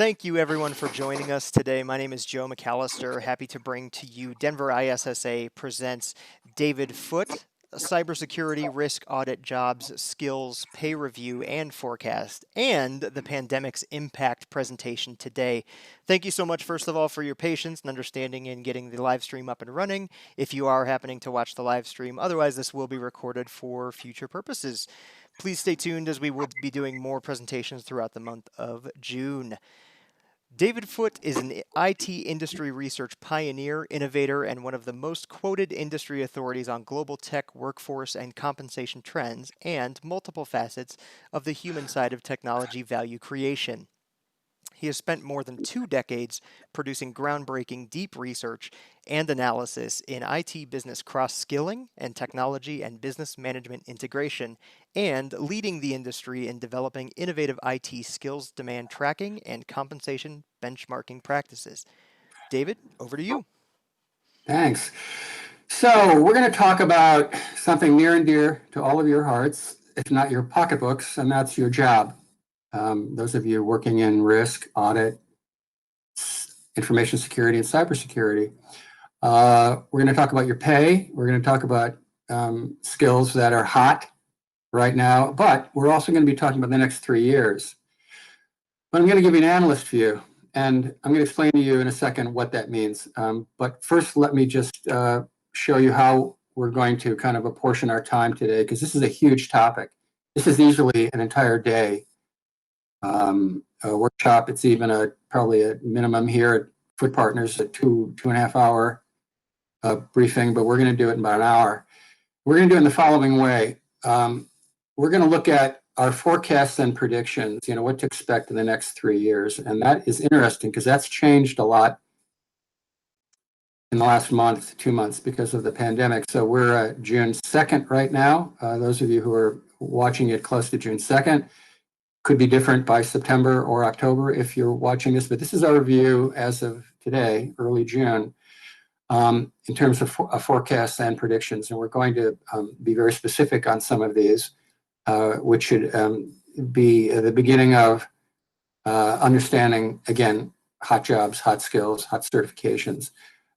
Thank you everyone for joining us today. My name is Joe McAllister. Happy to bring to you Denver ISSA presents David Foote, Cybersecurity, Risk Audit, Jobs, Skills, Pay Review, and Forecast, and the pandemic's impact presentation today. Thank you so much, first of all, for your patience and understanding in getting the live stream up and running, if you are happening to watch the live stream. Otherwise, this will be recorded for future purposes. Please stay tuned as we will be doing more presentations throughout the month of June. David Foote is an IT industry research pioneer, innovator, and one of the most quoted industry authorities on global tech, workforce, and compensation trends, and multiple facets of the human side of technology value creation. He has spent more than 2 decades producing groundbreaking deep research and analysis in IT business cross-skilling and technology and business management integration, and leading the industry in developing innovative IT skills demand tracking and compensation benchmarking practices. David, over to you. Thanks. So we're going to talk about something near and dear to all of your hearts, if not your pocketbooks, and that's your job. Those of you working in risk, audit, information security, and cybersecurity. We're going to talk about your pay. We're going to talk about skills that are hot right now, but we're also going to be talking about the next 3 years. But I'm going to give you an analyst view, and I'm going to explain to you in a second what that means. But first, let me just show you how we're going to kind of apportion our time today, because this is a huge topic. This is easily an entire day. A workshop. It's even probably a minimum here at Foote Partners, a 2.5 hour briefing, but we're going to do it in about an hour. We're going to do it in the following way. We're going to look at our forecasts and predictions, what to expect in the next 3 years. And that is interesting because that's changed a lot in the last month, 2 months because of the pandemic. So we're June 2nd right now. Those of you who are watching it close to June 2nd, could be different by September or October if you're watching this, but this is our view as of today, early June, in terms of forecasts and predictions. And we're going to be very specific on some of these, which should be the beginning of understanding, again, hot jobs, hot skills, hot certifications,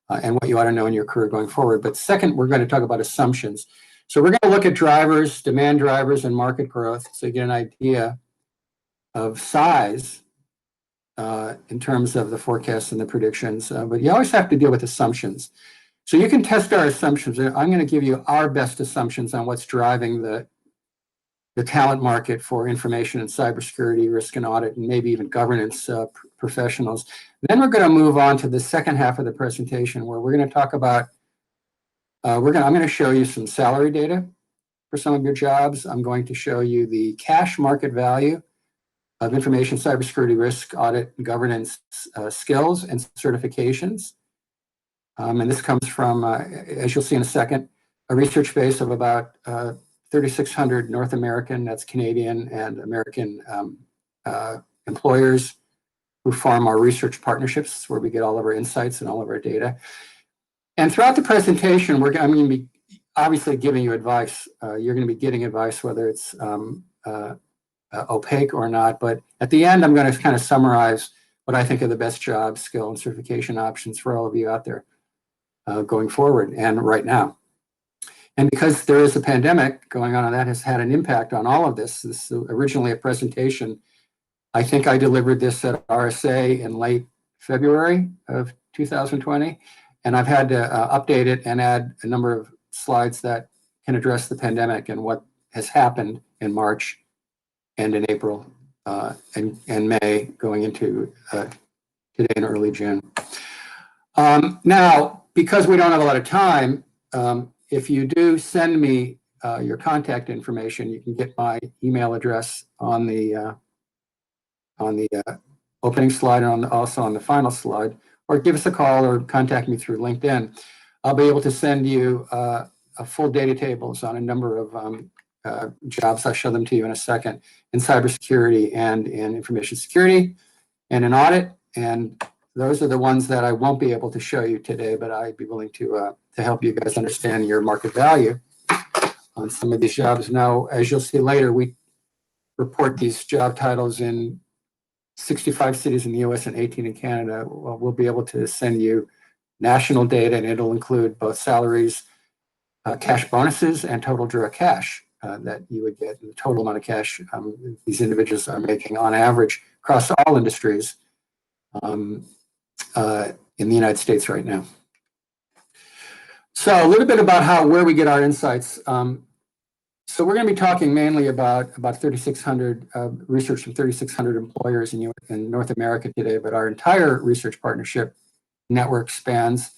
and what you ought to know in your career going forward. But second, we're going to talk about assumptions. So we're going to look at drivers, demand drivers, and market growth, so you get an idea of size in terms of the forecasts and the predictions, but you always have to deal with assumptions. So you can test our assumptions. I'm going to give you our best assumptions on what's driving the talent market for information and cybersecurity, risk and audit, and maybe even governance professionals. Then we're going to move on to the second half of the presentation, where we're going to talk about, I'm going to show you some salary data for some of your jobs. I'm going to show you the cash market value of information, cybersecurity, risk, audit, and governance skills and certifications. And this comes from, as you'll see in a second, a research base of about 3,600 North American, that's Canadian and American employers who form our research partnerships, where we get all of our insights and all of our data. And throughout the presentation, I'm going to be obviously giving you advice. You're going to be getting advice, whether it's opaque or not, but at the end, I'm going to kind of summarize what I think are the best job, skill, and certification options for all of you out there going forward and right now. And because there is a pandemic going on, and that has had an impact on all of this. This is originally a presentation. I think I delivered this at RSA in late February of 2020, and I've had to update it and add a number of slides that can address the pandemic and what has happened in March and in April and May, going into today in early June. Now, because we don't have a lot of time, if you do send me your contact information, you can get my email address on the opening slide and also on the final slide, or give us a call or contact me through LinkedIn. I'll be able to send you a full data tables on a number of jobs. I'll show them to you in a second, in cybersecurity and in information security and in audit. And those are the ones that I won't be able to show you today, but I'd be willing to help you guys understand your market value on some of these jobs. Now, as you'll see later, we report these job titles in 65 cities in the US and 18 in Canada, we'll be able to send you national data, and it'll include both salaries, cash bonuses, and total direct cash that you would get, the total amount of cash these individuals are making on average across all industries in the United States right now. So a little bit about where we get our insights. So we're going to be talking mainly about 3,600 research from 3,600 employers in North America today, but our entire research partnership network spans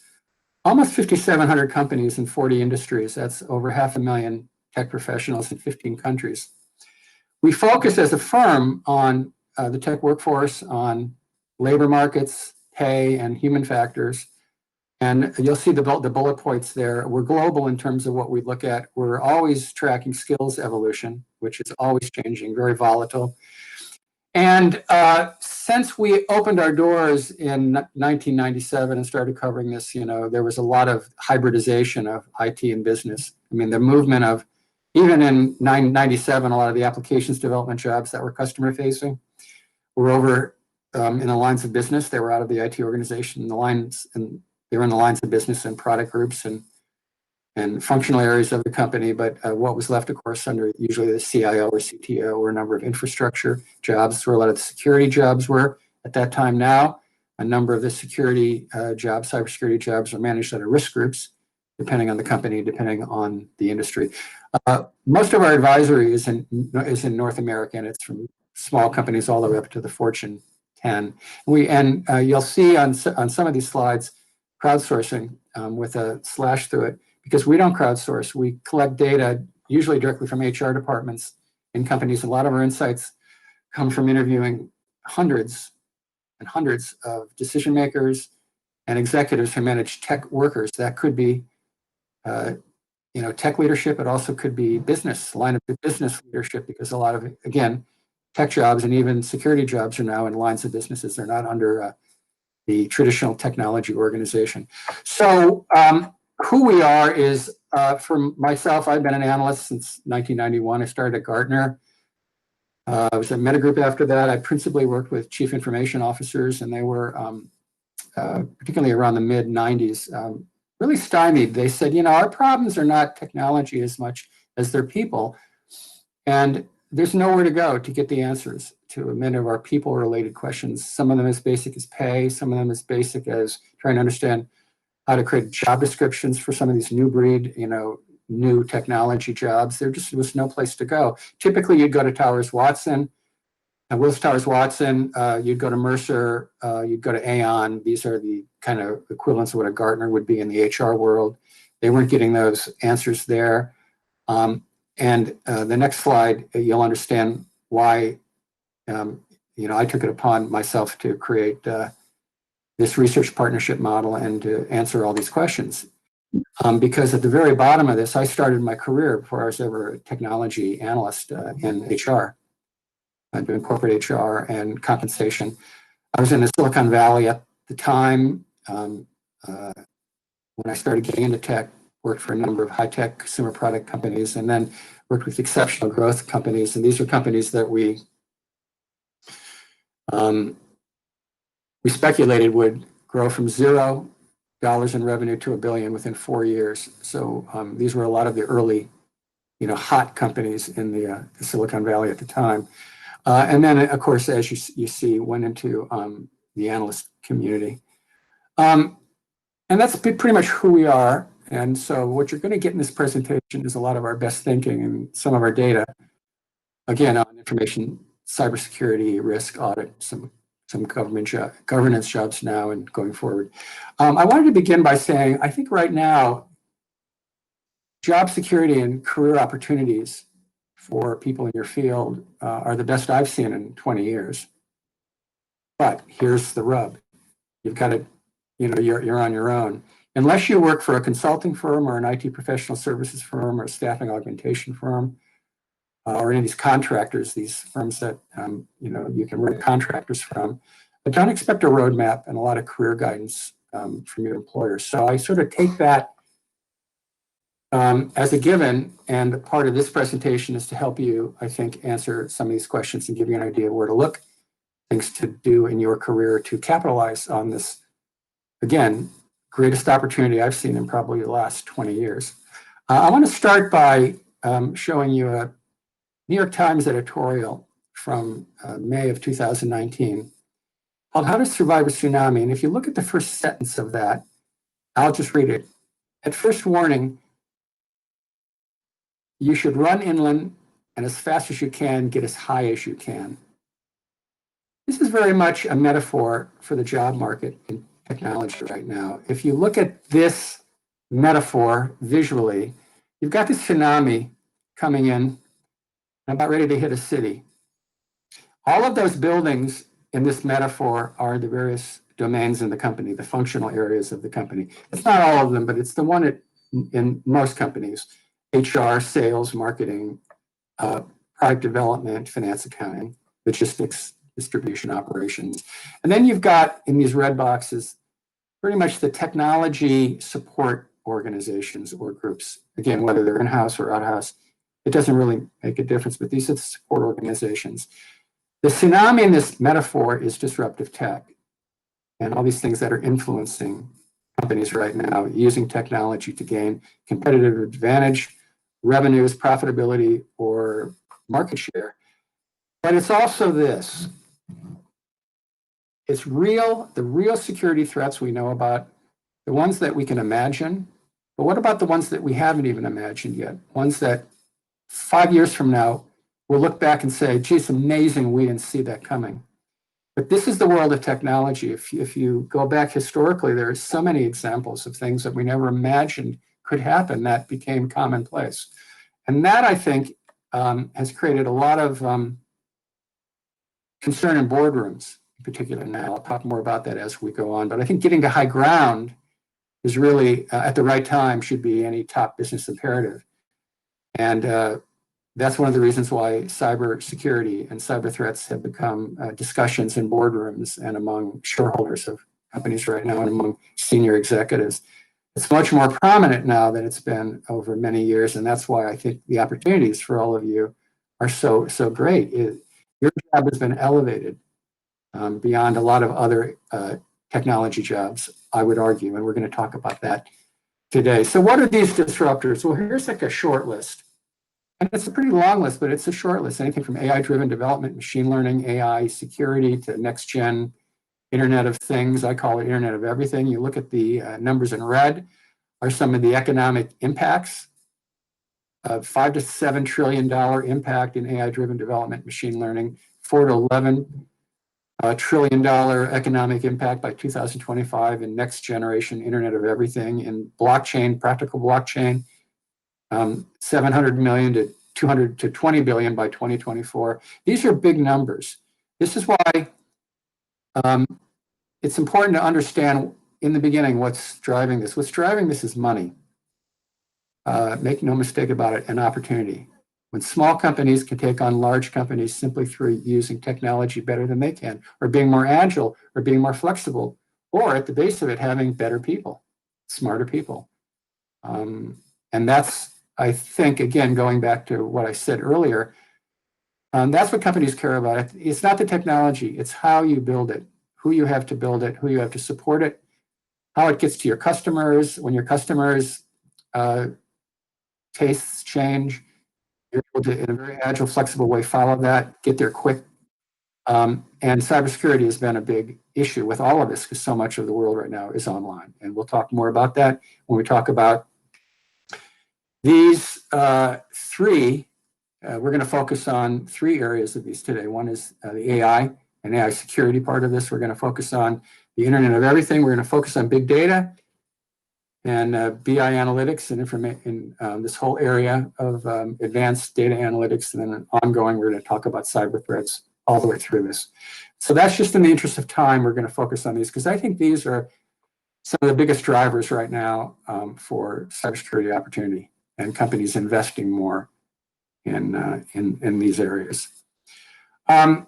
almost 5,700 companies in 40 industries. That's over 500,000 tech professionals in 15 countries. We focus as a firm on the tech workforce, on labor markets, pay, and human factors. And you'll see the bullet points there. We're global in terms of what we look at. We're always tracking skills evolution, which is always changing, very volatile. And since we opened our doors in 1997 and started covering this, there was a lot of hybridization of IT and business. I mean, the movement of, even in 97, a lot of the applications development jobs that were customer facing were over in the lines of business. They were out of the IT organization, they were in the lines of business and product groups and functional areas of the company. But what was left, of course, under usually the CIO or CTO or a number of infrastructure jobs, where a lot of the security jobs were at that time. Now, a number of the security jobs, cybersecurity jobs, are managed under risk groups, depending on the company, depending on the industry. Most of our advisory is in North America, and it's from small companies all the way up to the Fortune 10. You'll see on some of these slides crowdsourcing with a slash through it, because we don't crowdsource. We collect data usually directly from HR departments in companies. A lot of our insights come from interviewing hundreds and hundreds of decision makers and executives who manage tech workers. That could be tech leadership. It also could be line of business leadership, because a lot of, again, tech jobs and even security jobs are now in lines of businesses. They're not under the traditional technology organization. So who we are is, for myself, I've been an analyst since 1991. I started at Gartner. I was at Metagroup after that. I principally worked with chief information officers, and they were, particularly around the mid-90s, really stymied. They said, our problems are not technology as much as they're people. And there's nowhere to go to get the answers to many of our people-related questions. Some of them as basic as pay, some of them as basic as trying to understand how to create job descriptions for some of these new breed, new technology jobs. There just was no place to go. Typically, you'd go to Towers Watson, Willis Towers Watson, you'd go to Mercer, you'd go to Aon. These are the kind of equivalents of what a Gartner would be in the HR world. They weren't getting those answers there. And the next slide, you'll understand why I took it upon myself to create this research partnership model and to answer all these questions. Because at the very bottom of this, I started my career before I was ever a technology analyst in HR, doing corporate HR and compensation. I was in the Silicon Valley at the time when I started getting into tech. Worked for a number of high-tech consumer product companies, and then worked with exceptional growth companies. And these are companies that we speculated would grow from $0 in revenue to $1 billion within 4 years. So these were a lot of the early, hot companies in the Silicon Valley at the time. And then, of course, as you see, went into the analyst community. And that's pretty much who we are. And so what you're going to get in this presentation is a lot of our best thinking and some of our data, again, on information, cybersecurity, risk, audit, some governance jobs now and going forward. I wanted to begin by saying, I think right now, job security and career opportunities for people in your field are the best I've seen in 20 years. But here's the rub. You've got to, you're on your own. Unless you work for a consulting firm or an IT professional services firm or a staffing augmentation firm, or any of these contractors, these firms that you can rent contractors from, but don't expect a roadmap and a lot of career guidance from your employer. So I sort of take that as a given, and part of this presentation is to help you, I think, answer some of these questions and give you an idea of where to look things to do in your career to capitalize on this, again, greatest opportunity I've seen in probably the last 20 years. I want to start by showing you a New York Times editorial from May of 2019 called How to Survive a Tsunami. And if you look at the first sentence of that, I'll just read it. At first warning, you should run inland and as fast as you can, get as high as you can. This is very much a metaphor for the job market in technology right now. If you look at this metaphor visually, you've got this tsunami coming in and about ready to hit a city. All of those buildings in this metaphor are the various domains in the company, the functional areas of the company. It's not all of them, but it's the one in most companies: HR, sales, marketing, product development, finance, accounting, logistics, distribution, operations. And then you've got, in these red boxes, pretty much the technology support organizations or groups. Again, whether they're in-house or out-house, it doesn't really make a difference, but these are the support organizations. The tsunami in this metaphor is disruptive tech and all these things that are influencing companies right now, using technology to gain competitive advantage, revenues, profitability, or market share. But it's also this. It's real, the real security threats we know about, the ones that we can imagine, but what about the ones that we haven't even imagined yet? Ones that 5 years from now, we'll look back and say, geez, amazing, we didn't see that coming. But this is the world of technology. If you go back historically, there are so many examples of things that we never imagined could happen that became commonplace. And that, I think, has created a lot of concern in boardrooms in particular now. I'll talk more about that as we go on. But I think getting to high ground is really, at the right time, should be any top business imperative. And that's one of the reasons why cybersecurity and cyber threats have become discussions in boardrooms and among shareholders of companies right now and among senior executives. It's much more prominent now than it's been over many years, and that's why I think the opportunities for all of you are so great. Your job has been elevated beyond a lot of other technology jobs, I would argue, and we're going to talk about that today. So what are these disruptors? Well, here's like a short list. And it's a pretty long list, but it's a short list. Anything from AI-driven development, machine learning, AI security, to next-gen Internet of Things. I call it Internet of Everything. You look at the numbers in red are some of the economic impacts of $5 to $7 trillion impact in AI-driven development, machine learning, $4 to $11 trillion economic impact by 2025 in next-generation Internet of Everything, in blockchain, practical blockchain, 700 million to 200 to 20 billion by 2024. These are big numbers. This is why it's important to understand in the beginning what's driving this. What's driving this is money. Make no mistake about it, an opportunity. When small companies can take on large companies simply through using technology better than they can, or being more agile, or being more flexible, or at the base of it, having better people, smarter people. And that's, I think, again, going back to what I said earlier, that's what companies care about. It's not the technology, it's how you build it, who you have to build it, who you have to support it, how it gets to your customers. When your customers' tastes change, you're able to, in a very agile, flexible way, follow that, get there quick. And cybersecurity has been a big issue with all of this because so much of the world right now is online. And we'll talk more about that when we talk about these three. We're going to focus on three areas of these today. One is the AI and AI security part of this. We're going to focus on the Internet of Everything. We're going to focus on big data and BI analytics and this whole area of advanced data analytics. And then ongoing, we're going to talk about cyber threats all the way through this. So that's just in the interest of time, we're going to focus on these because I think these are some of the biggest drivers right now for cybersecurity opportunity and companies investing more in these areas. The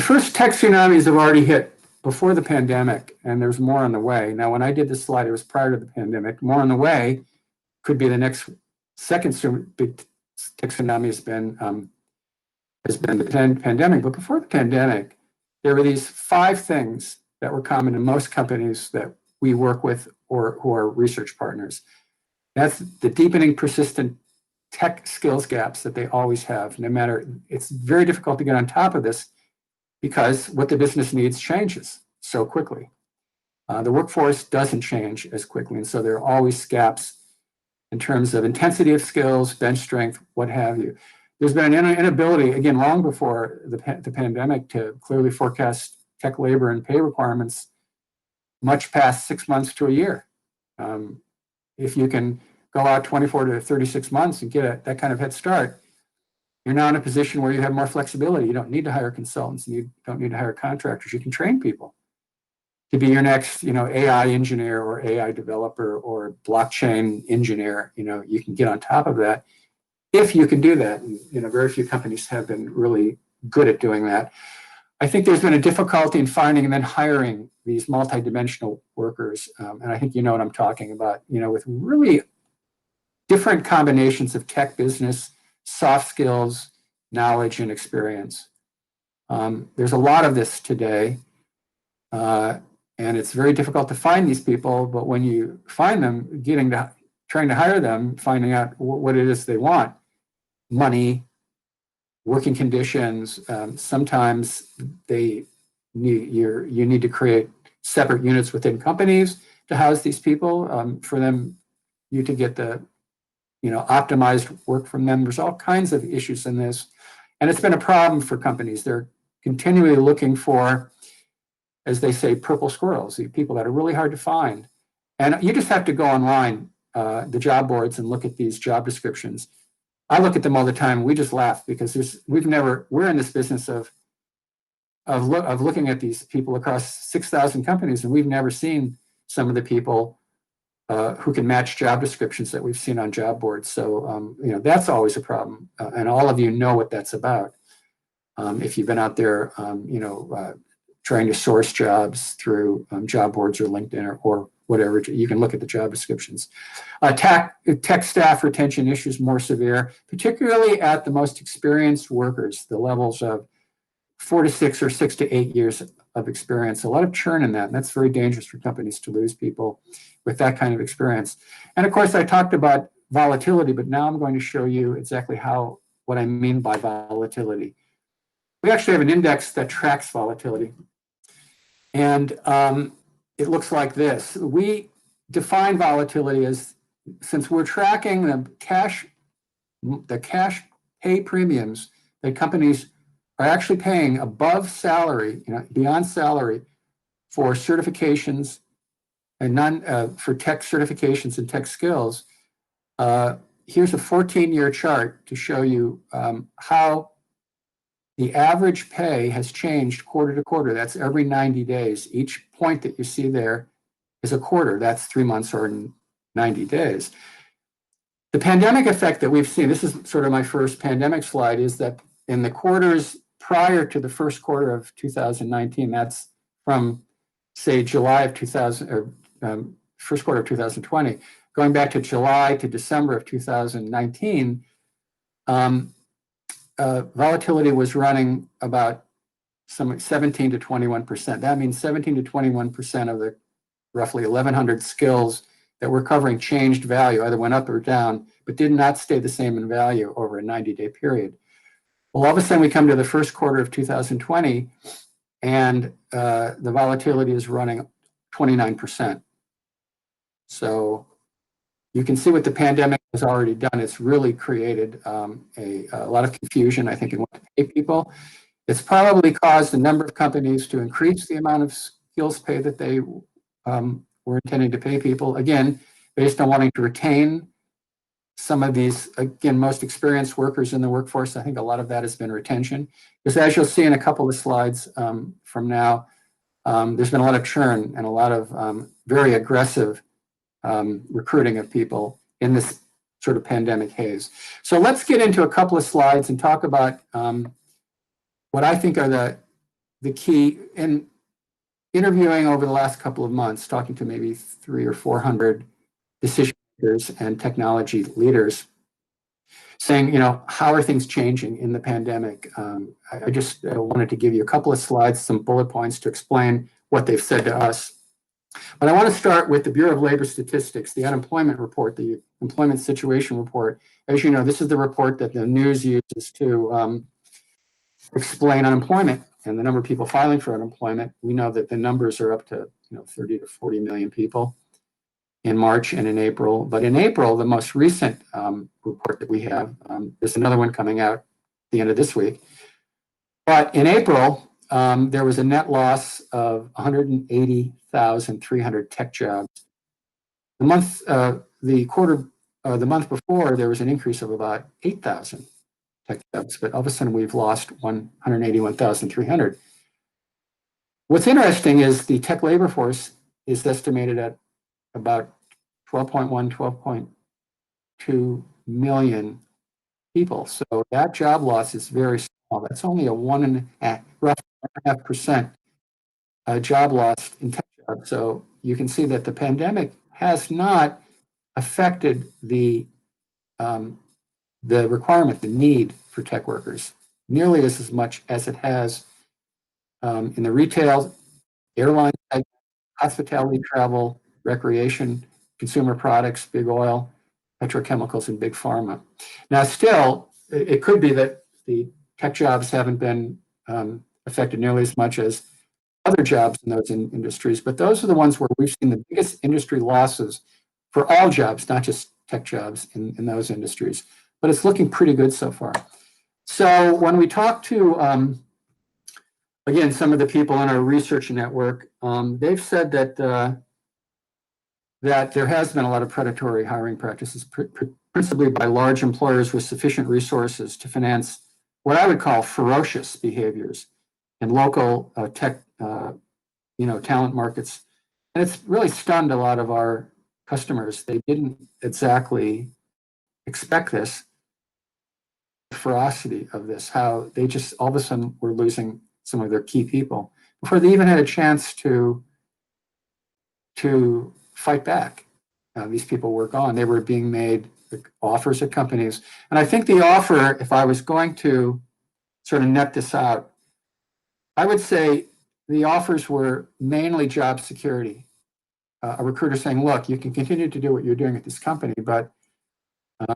first tech tsunamis have already hit before the pandemic, and there's more on the way. Now, when I did this slide, it was prior to the pandemic. More on the way could be the next second big tech tsunami has been the pandemic. But before the pandemic, there were these 5 things that were common in most companies that we work with or who are research partners. That's the deepening, persistent tech skills gaps that they always have. No matter, it's very difficult to get on top of this because what the business needs changes so quickly. The workforce doesn't change as quickly, and so there are always gaps in terms of intensity of skills, bench strength, what have you. There's been an inability, again, long before the pandemic, to clearly forecast tech labor and pay requirements much past 6 months to a year. If you can go out 24 to 36 months and get that kind of head start, you're now in a position where you have more flexibility. You don't need to hire consultants, and you don't need to hire contractors. You can train people to be your next, AI engineer or AI developer or blockchain engineer. You can get on top of that if you can do that. And, very few companies have been really good at doing that. I think there's been a difficulty in finding and then hiring these multidimensional workers. And I think you know what I'm talking about, with really different combinations of tech, business, soft skills, knowledge, and experience. There's a lot of this today. And it's very difficult to find these people, but when you find them, trying to hire them, finding out what it is they want, money, working conditions, sometimes you need to create separate units within companies to house these people, for you to get the optimized work from them. There's all kinds of issues in this, and it's been a problem for companies. They're continually looking for, as they say, purple squirrels, the people that are really hard to find. And you just have to go online, the job boards, and look at these job descriptions. I look at them all the time. We just laugh because we're in this business of looking at these people across 6,000 companies, and we've never seen some of the people who can match job descriptions that we've seen on job boards. So, that's always a problem. And all of you know what that's about. If you've been out there, trying to source jobs through job boards or LinkedIn or whatever, you can look at the job descriptions. Tech staff retention issues more severe, particularly at the most experienced workers, the levels of 4 to 6 or 6 to 8 years of experience. A lot of churn in that, and that's very dangerous for companies to lose people with that kind of experience. And of course, I talked about volatility, but now I'm going to show you exactly what I mean by volatility. We actually have an index that tracks volatility. And it looks like this. We define volatility as, since we're tracking the cash pay premiums that companies are actually paying above salary, beyond salary, for certifications and for tech certifications and tech skills. Here's a 14-year chart to show you how the average pay has changed quarter to quarter. That's every 90 days. Each point that you see there is a quarter. That's 3 months or 90 days. The pandemic effect that we've seen, this is sort of my first pandemic slide, is that in the quarters prior to the first quarter of 2019, that's from, say, July of 2000, or first quarter of 2020, going back to July to December of 2019, volatility was running about 17 to 21%. That means 17 to 21% of the roughly 1,100 skills that we're covering changed value, either went up or down, but did not stay the same in value over a 90-day period. Well, all of a sudden we come to the first quarter of 2020, and the volatility is running 29%. So you can see what the pandemic has already done. It's really created a lot of confusion, I think, in what to pay people. It's probably caused a number of companies to increase the amount of skills pay that they were intending to pay people, again, based on wanting to retain some of these, again, most experienced workers in the workforce. I think a lot of that has been retention. Because as you'll see in a couple of slides from now, there's been a lot of churn and a lot of very aggressive recruiting of people in this sort of pandemic haze. So let's get into a couple of slides and talk about what I think are the key. In interviewing over the last couple of months, talking to maybe 300 or 400 decision makers and technology leaders, saying, how are things changing in the pandemic? I just wanted to give you a couple of slides, some bullet points to explain what they've said to us. But I want to start with the Bureau of Labor Statistics, the unemployment report, the employment situation report. As you know, this is the report that the news uses to explain unemployment and the number of people filing for unemployment. We know that the numbers are up to 30 to 40 million people in March and in April. But in April, the most recent report that we have, there's another one coming out at the end of this week. But in April, there was a net loss of 180,300 tech jobs. The month before, there was an increase of about 8,000 tech jobs, but all of a sudden we've lost 181,300. What's interesting is the tech labor force is estimated at about 12.1, 12.2 million people. So that job loss is very small. That's only a roughly 1.5% job loss in tech jobs. So you can see that the pandemic has not affected the requirement, the need for tech workers, nearly as much as it has in the retail, airline, hospitality, travel, recreation, consumer products, big oil, petrochemicals, and big pharma. Now, still, it could be that the tech jobs haven't been affected nearly as much as other jobs in those industries, but those are the ones where we've seen the biggest industry losses for all jobs, not just tech jobs in those industries. But it's looking pretty good so far. So when we talk to, again, some of the people in our research network, they've said that that there has been a lot of predatory hiring practices, principally by large employers with sufficient resources to finance what I would call ferocious behaviors in local tech, talent markets. And it's really stunned a lot of our customers. They didn't exactly expect this ferocity of this, how they just all of a sudden were losing some of their key people before they even had a chance to fight back. These people were gone. They were being made offers at companies. And I think the offer, if I was going to sort of net this out, I would say the offers were mainly job security. A recruiter saying, look, you can continue to do what you're doing at this company, but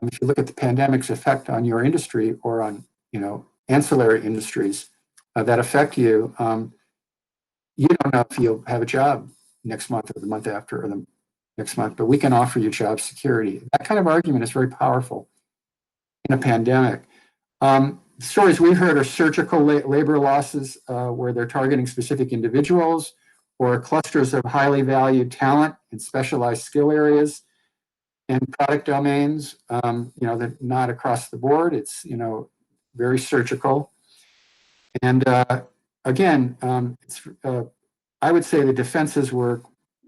if you look at the pandemic's effect on your industry or on ancillary industries that affect you, you don't know if you'll have a job next month or the month after or the next month, but we can offer you job security. That kind of argument is very powerful in a pandemic. Stories we've heard are surgical labor losses where they're targeting specific individuals or clusters of highly valued talent in specialized skill areas and product domains, that not across the board. It's, very surgical. And again, I would say the defenses were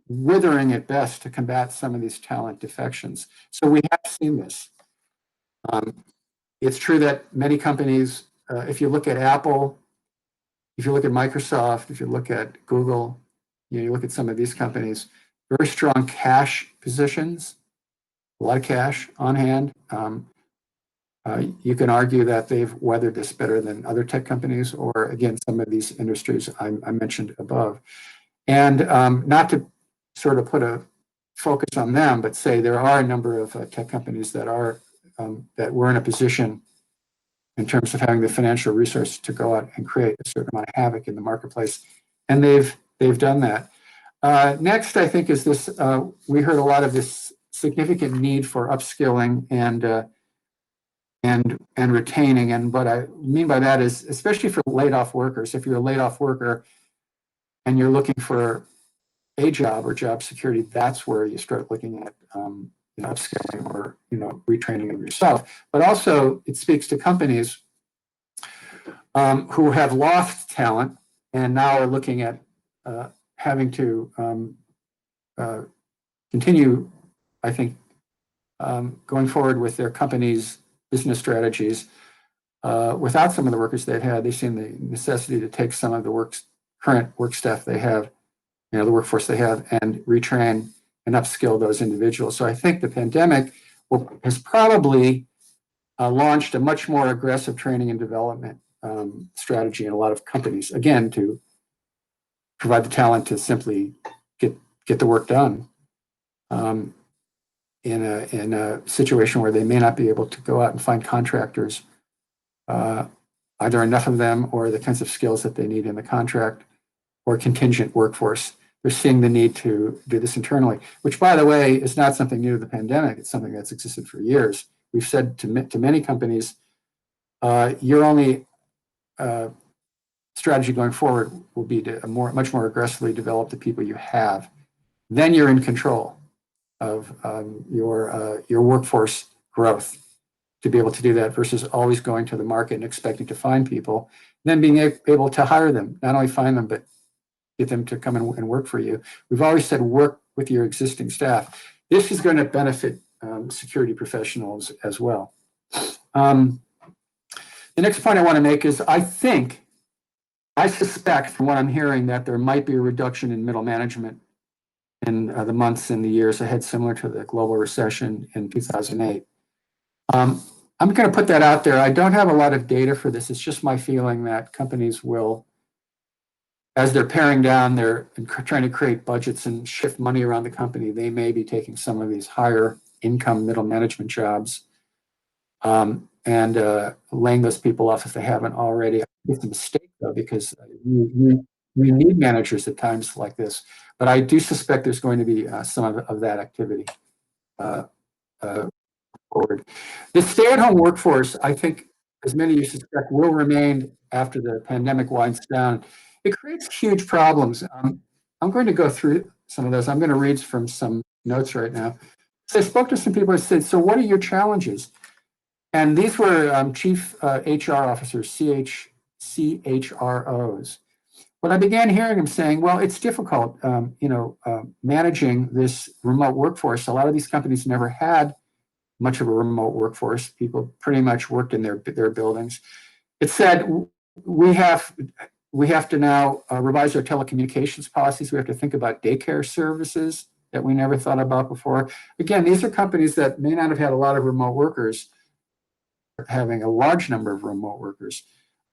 withering at best to combat some of these talent defections. So we have seen this. It's true that many companies, if you look at Apple, if you look at Microsoft, if you look at Google, you look at some of these companies, very strong cash positions, a lot of cash on hand. You can argue that they've weathered this better than other tech companies, or again, some of these industries I mentioned above. And not to sort of put a focus on them, but say there are a number of tech companies that are that were in a position in terms of having the financial resources to go out and create a certain amount of havoc in the marketplace, and they've done that. Next, I think is this. We heard a lot of this significant need for upskilling and retaining. And what I mean by that is, especially for laid off workers, if you're a laid off worker and you're looking for a job or job security, that's where you start looking at upskilling or retraining of yourself. But also, it speaks to companies who have lost talent and now are looking at having to continue, I think, going forward with their company's business strategies without some of the workers they've had. They've seen the necessity to take some of the current work staff they have, the workforce they have, and retrain and upskill those individuals. So I think the pandemic has probably launched a much more aggressive training and development strategy in a lot of companies, again, to provide the talent to simply get the work done in a situation where they may not be able to go out and find contractors, either enough of them or the kinds of skills that they need in the contract or contingent workforce. They're seeing the need to do this internally, which, by the way, is not something new to the pandemic. It's something that's existed for years. We've said to many companies, your only strategy going forward will be to much more aggressively develop the people you have. Then you're in control of your workforce growth to be able to do that versus always going to the market and expecting to find people, then being able to hire them, not only find them, but get them to come and work for you. We've always said work with your existing staff. This is going to benefit security professionals as well. The next point I want to make is I suspect from what I'm hearing that there might be a reduction in middle management in the months and the years ahead, similar to the global recession in 2008. I'm going to put that out there. I don't have a lot of data for this. It's just my feeling that companies will, as they're paring down, they're trying to create budgets and shift money around the company. They may be taking some of these higher income middle management jobs and laying those people off if they haven't already. It's a mistake, though, because you need managers at times like this. But I do suspect there's going to be some of that activity forward. The stay-at-home workforce, I think, as many of you suspect, will remain after the pandemic winds down. It creates huge problems. I'm going to go through some of those. I'm going to read from some notes right now. So I spoke to some people and said, so what are your challenges? And these were chief HR officers, CHROs. But I began hearing them saying, well, it's difficult, managing this remote workforce. A lot of these companies never had much of a remote workforce. People pretty much worked in their buildings. It said, we have to now revise our telecommunications policies. We have to think about daycare services that we never thought about before. Again, these are companies that may not have had a lot of remote workers, having a large number of remote workers.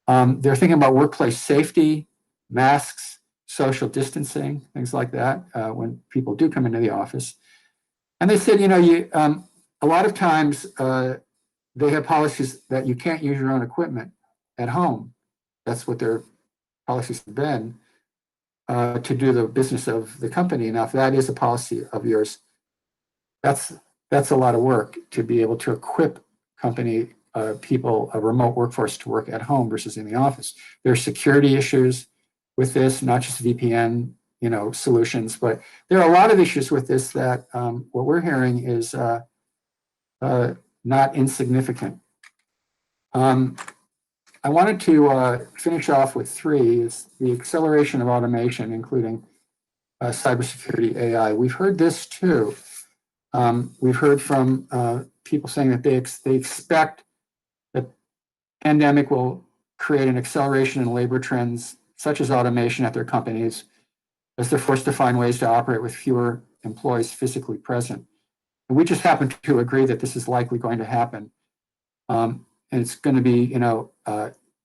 They're thinking about workplace safety, masks, social distancing, things like that, when people do come into the office. And they said, a lot of times they have policies that you can't use your own equipment at home. That's what their policies have been to do the business of the company. Now, if that is a policy of yours, that's a lot of work to be able to equip company people, a remote workforce, to work at home versus in the office. There are security issues with this, not just VPN, solutions, but there are a lot of issues with this that what we're hearing is not insignificant. I wanted to finish off with three: is the acceleration of automation, including cybersecurity, AI. We've heard this too. We've heard from people saying that they expect that the pandemic will create an acceleration in labor trends, such as automation at their companies, as they're forced to find ways to operate with fewer employees physically present. And we just happen to agree that this is likely going to happen. And it's going to be,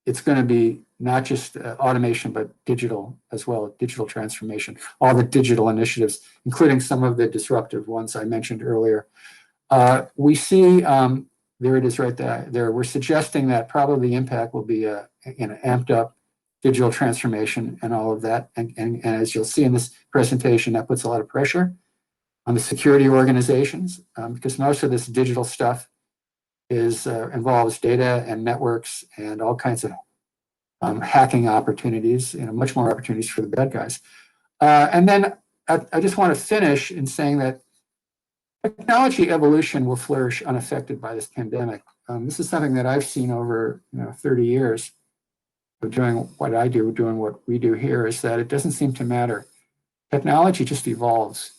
it's going to be not just automation, but digital as well, digital transformation, all the digital initiatives, including some of the disruptive ones I mentioned earlier. We see, there it is right there. We're suggesting that probably the impact will be amped up digital transformation and all of that. And as you'll see in this presentation, that puts a lot of pressure on the security organizations because most of this digital stuff involves data and networks and all kinds of hacking opportunities, much more opportunities for the bad guys. And then I just want to finish in saying that technology evolution will flourish unaffected by this pandemic. This is something that I've seen over 30 years of doing what I do, doing what we do here, is that it doesn't seem to matter. Technology just evolves,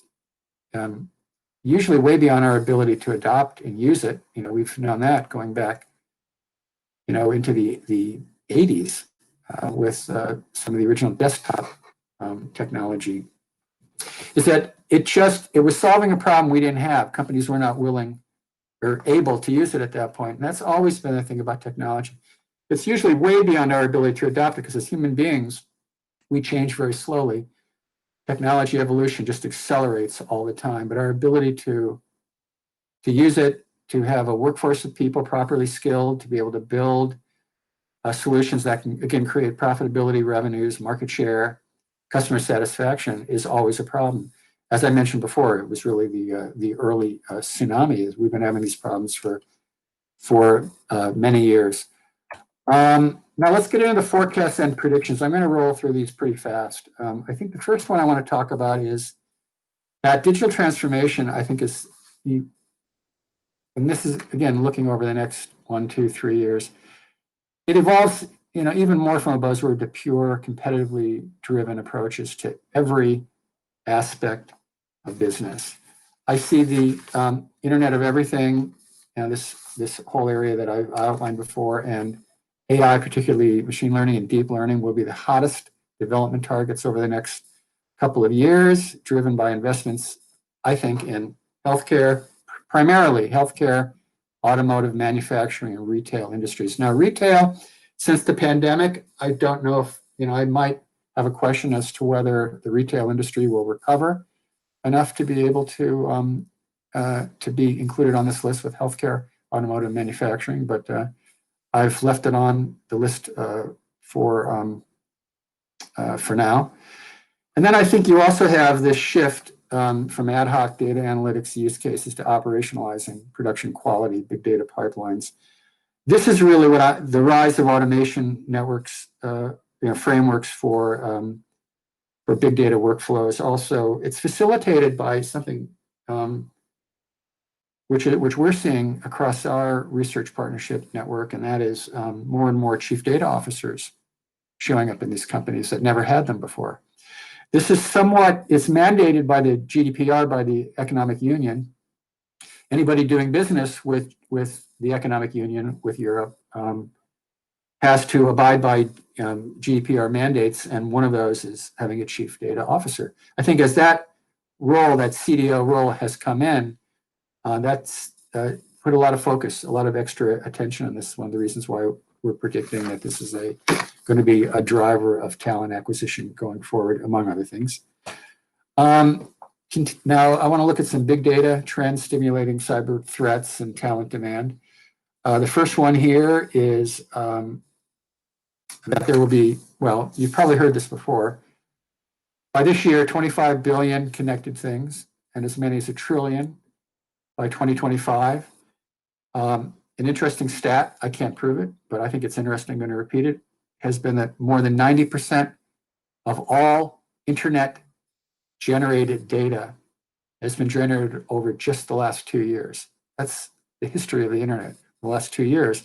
usually way beyond our ability to adopt and use it. We've known that going back, into the 80s with some of the original desktop technology. Is that it was solving a problem we didn't have. Companies were not willing or able to use it at that point. And that's always been the thing about technology. It's usually way beyond our ability to adopt it, because as human beings, we change very slowly. Technology evolution just accelerates all the time, but our ability to use it, to have a workforce of people properly skilled, to be able to build solutions that can, again, create profitability, revenues, market share, customer satisfaction, is always a problem. As I mentioned before, it was really the early tsunami. We've been having these problems for many years. Now let's get into the forecasts and predictions. I'm going to roll through these pretty fast. I think the first one I want to talk about is that digital transformation, I think, is the, and this is, again, looking over the next 1, 2, 3 years, it evolves, even more from a buzzword to pure competitively driven approaches to every aspect of business. I see the Internet of Everything, this whole area that I've outlined before, and AI, particularly machine learning and deep learning, will be the hottest development targets over the next couple of years, driven by investments, I think, in healthcare, primarily healthcare, automotive, manufacturing, and retail industries. Now, retail, since the pandemic, I don't know if, I might have a question as to whether the retail industry will recover enough to be able to be included on this list with healthcare, automotive, manufacturing, but I've left it on the list for now. And then I think you also have this shift from ad hoc data analytics use cases to operationalizing production quality, big data pipelines. This is really what the rise of automation networks, frameworks for big data workflows. Also, it's facilitated by something which we're seeing across our research partnership network, and that is more and more chief data officers showing up in these companies that never had them before. This is it's mandated by the GDPR, by the Economic Union. Anybody doing business with the Economic Union, with Europe, has to abide by GDPR mandates, and one of those is having a chief data officer. I think as that role, that CDO role, has come in, that's put a lot of focus, a lot of extra attention on this. One of the reasons why we're predicting that this is going to be a driver of talent acquisition going forward, among other things. Now, I want to look at some big data trends stimulating cyber threats and talent demand. The first one here is that there will be, well, you've probably heard this before, by this year, 25 billion connected things, and as many as 1 trillion by 2025. An interesting stat, I can't prove it, but I think it's interesting, I'm going to repeat it, has been that more than 90% of all internet generated data has been generated over just the last 2 years. That's the history of the internet, the last 2 years.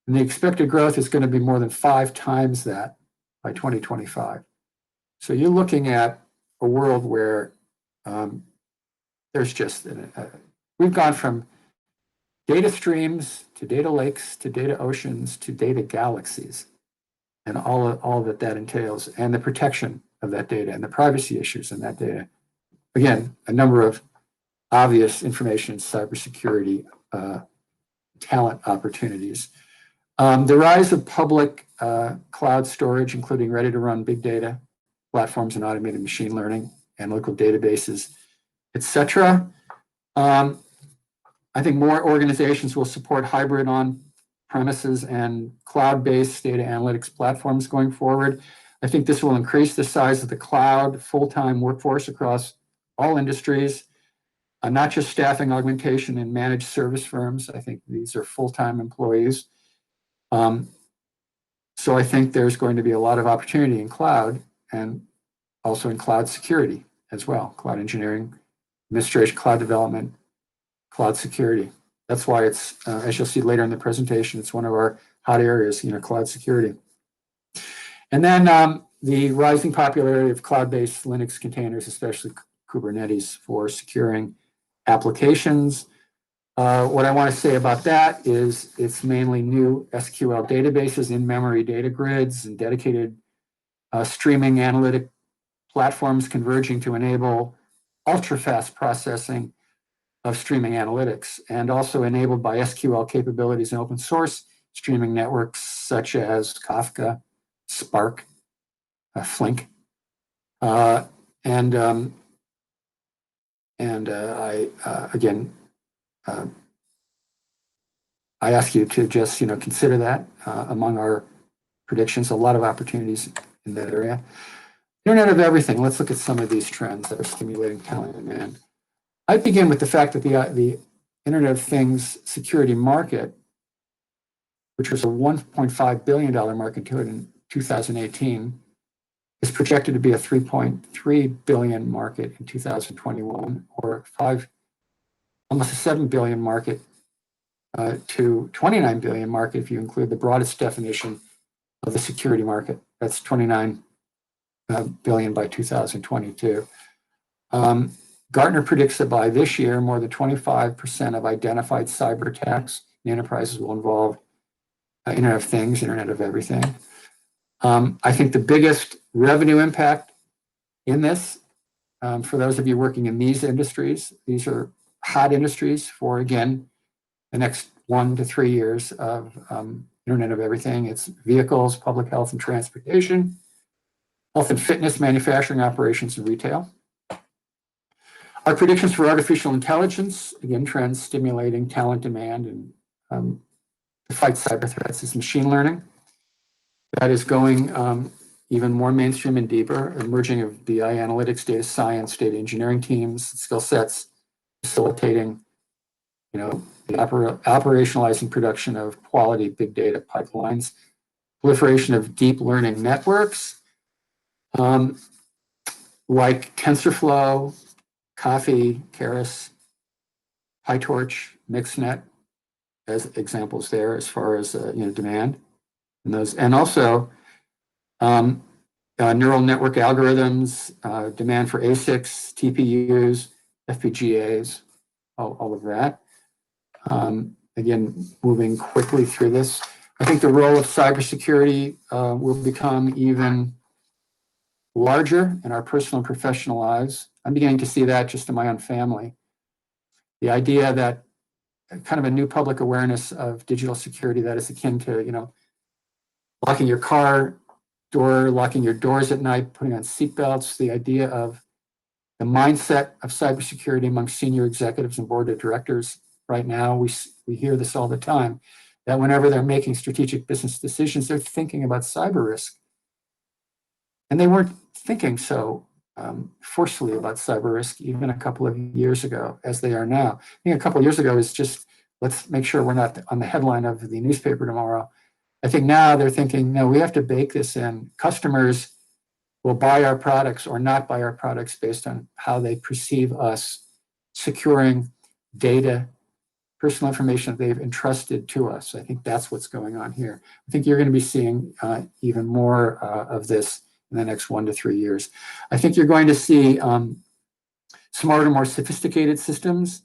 And the expected growth is going to be more than 5 times that by 2025. So you're looking at a world where there's just, we've gone from data streams to data lakes to data oceans to data galaxies, and all that entails, and the protection of that data and the privacy issues in that data. Again, a number of obvious information and cybersecurity talent opportunities. The rise of public cloud storage, including ready-to-run big data platforms and automated machine learning and local databases, etc. I think more organizations will support hybrid on-premises and cloud-based data analytics platforms going forward. I think this will increase the size of the cloud full-time workforce across all industries, not just staffing augmentation and managed service firms. I think these are full-time employees. So I think there's going to be a lot of opportunity in cloud and also in cloud security as well, cloud engineering, administration, cloud development, cloud security. That's why it's, as you'll see later in the presentation, it's one of our hot areas, cloud security. And then the rising popularity of cloud-based Linux containers, especially Kubernetes, for securing applications. What I want to say about that is it's mainly new SQL databases, in-memory data grids, and dedicated streaming analytic platforms converging to enable ultra-fast processing of streaming analytics, and also enabled by SQL capabilities and open source streaming networks such as Kafka, Spark, Flink. I ask you to just consider that among our predictions. A lot of opportunities in that area. Internet of Everything. Let's look at some of these trends that are stimulating talent demand. I begin with the fact that the Internet of Things security market, which was a $1.5 billion market in 2018, is projected to be a $3.3 billion market in 2021, or almost a $7 billion market to $29 billion market if you include the broadest definition of the security market. That's $29 billion by 2022. Gartner predicts that by this year, more than 25% of identified cyber attacks in enterprises will involve Internet of Things, Internet of Everything. I think the biggest revenue impact in this, for those of you working in these industries, these are hot industries for, again, the next 1 to 3 years of Internet of Everything. It's vehicles, public health and transportation, health and fitness, manufacturing, operations, and retail. Our predictions for artificial intelligence, again, trends stimulating talent demand and to fight cyber threats, is machine learning. That is going even more mainstream and deeper, emerging of BI analytics, data science, data engineering teams, skill sets, facilitating, the operationalizing production of quality big data pipelines, proliferation of deep learning networks, like TensorFlow, Coffee, Keras, PyTorch, MixNet, as examples there as far as demand, and also neural network algorithms, demand for ASICs, TPUs, FPGAs, all of that. Again, moving quickly through this, I think the role of cybersecurity will become even larger in our personal and professional lives. I'm beginning to see that just in my own family. The idea that kind of a new public awareness of digital security that is akin to, locking your car door, locking your doors at night, putting on seatbelts, the idea of the mindset of cybersecurity among senior executives and board of directors right now. We hear this all the time, that whenever they're making strategic business decisions, they're thinking about cyber risk. And they weren't thinking so forcefully about cyber risk even a couple of years ago as they are now. I think a couple of years ago is just, let's make sure we're not on the headline of the newspaper tomorrow. I think now they're thinking, no, we have to bake this in. Customers will buy our products or not buy our products based on how they perceive us securing data, personal information that they've entrusted to us. I think that's what's going on here. I think you're going to be seeing even more of this in the next 1 to 3 years. I think you're going to see smarter, more sophisticated systems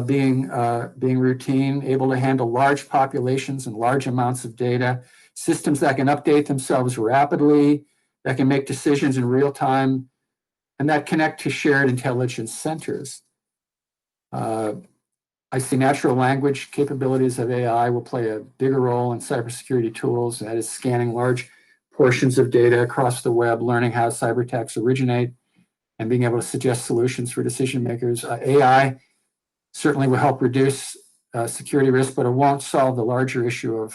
being routine, able to handle large populations and large amounts of data, systems that can update themselves rapidly, that can make decisions in real time, and that connect to shared intelligence centers. I see natural language capabilities of AI will play a bigger role in cybersecurity tools, that is scanning large portions of data across the web, learning how cyber attacks originate, and being able to suggest solutions for decision makers. AI certainly will help reduce security risk, but it won't solve the larger issue of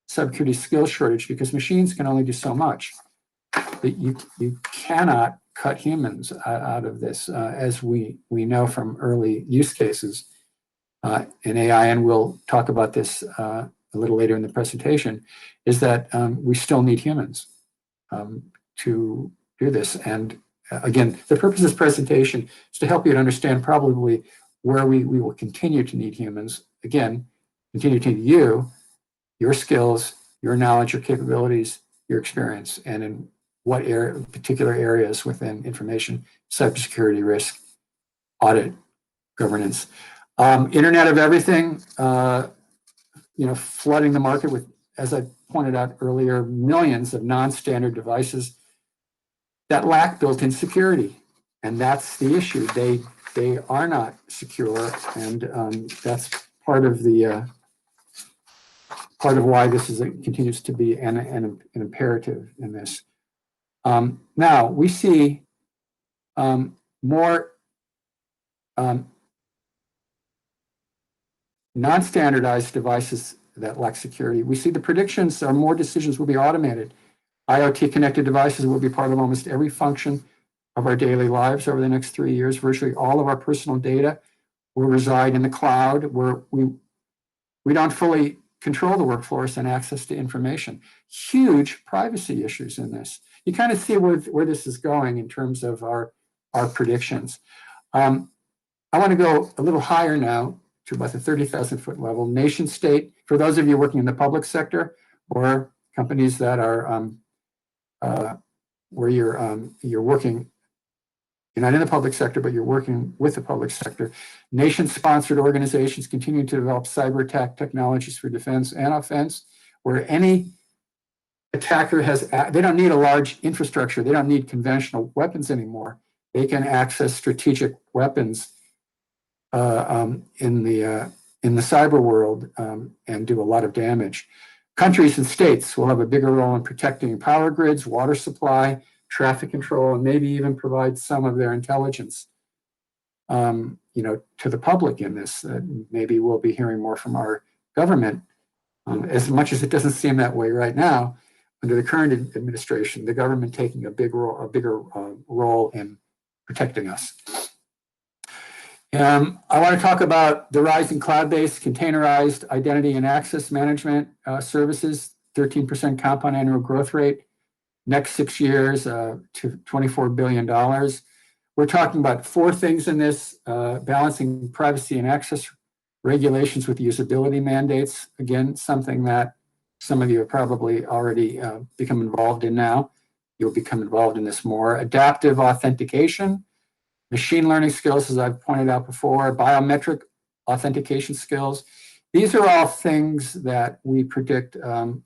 cybersecurity skill shortage, because machines can only do so much. But you cannot cut humans out of this, as we know from early use cases in AI, and we'll talk about this a little later in the presentation, is that we still need humans to do this. And again, the purpose of this presentation is to help you to understand probably where we will continue to need humans. Again, continue to need you, your skills, your knowledge, your capabilities, your experience, and in what particular areas within information, cybersecurity, risk, audit, governance. Internet of Everything, flooding the market with, as I pointed out earlier, millions of non-standard devices that lack built-in security. And that's the issue. They they are not secure, and that's part of the part of why this continues to be an imperative in this. Now we see more non-standardized devices that lack security. We see the predictions are more decisions will be automated. IoT connected devices will be part of almost every function of our daily lives over the next 3 years. Virtually all of our personal data will reside in the cloud, where we don't fully control the workforce and access to information. Huge privacy issues in this. You kind of see where this is going in terms of our predictions. I want to go a little higher now to about the 30,000 foot level. Nation state, for those of you working in the public sector or companies that are where you're working, you're not in the public sector, but you're working with the public sector. Nation-sponsored organizations continue to develop cyber attack technologies for defense and offense, where any attacker they don't need a large infrastructure. They don't need conventional weapons anymore. They can access strategic weapons in the cyber world and do a lot of damage. Countries and states will have a bigger role in protecting power grids, water supply, traffic control, and maybe even provide some of their intelligence, to the public in this. Maybe we'll be hearing more from our government, as much as it doesn't seem that way right now. Under the current administration, the government taking a bigger role in protecting us. I want to talk about the rise in cloud-based, containerized identity and access management services, 13% compound annual growth rate, next 6 years to $24 billion. We're talking about 4 things in this: balancing privacy and access regulations with usability mandates. Again, something that some of you have probably already become involved in now. You'll become involved in this more. Adaptive authentication, machine learning skills, as I've pointed out before, biometric authentication skills. These are all things that we predict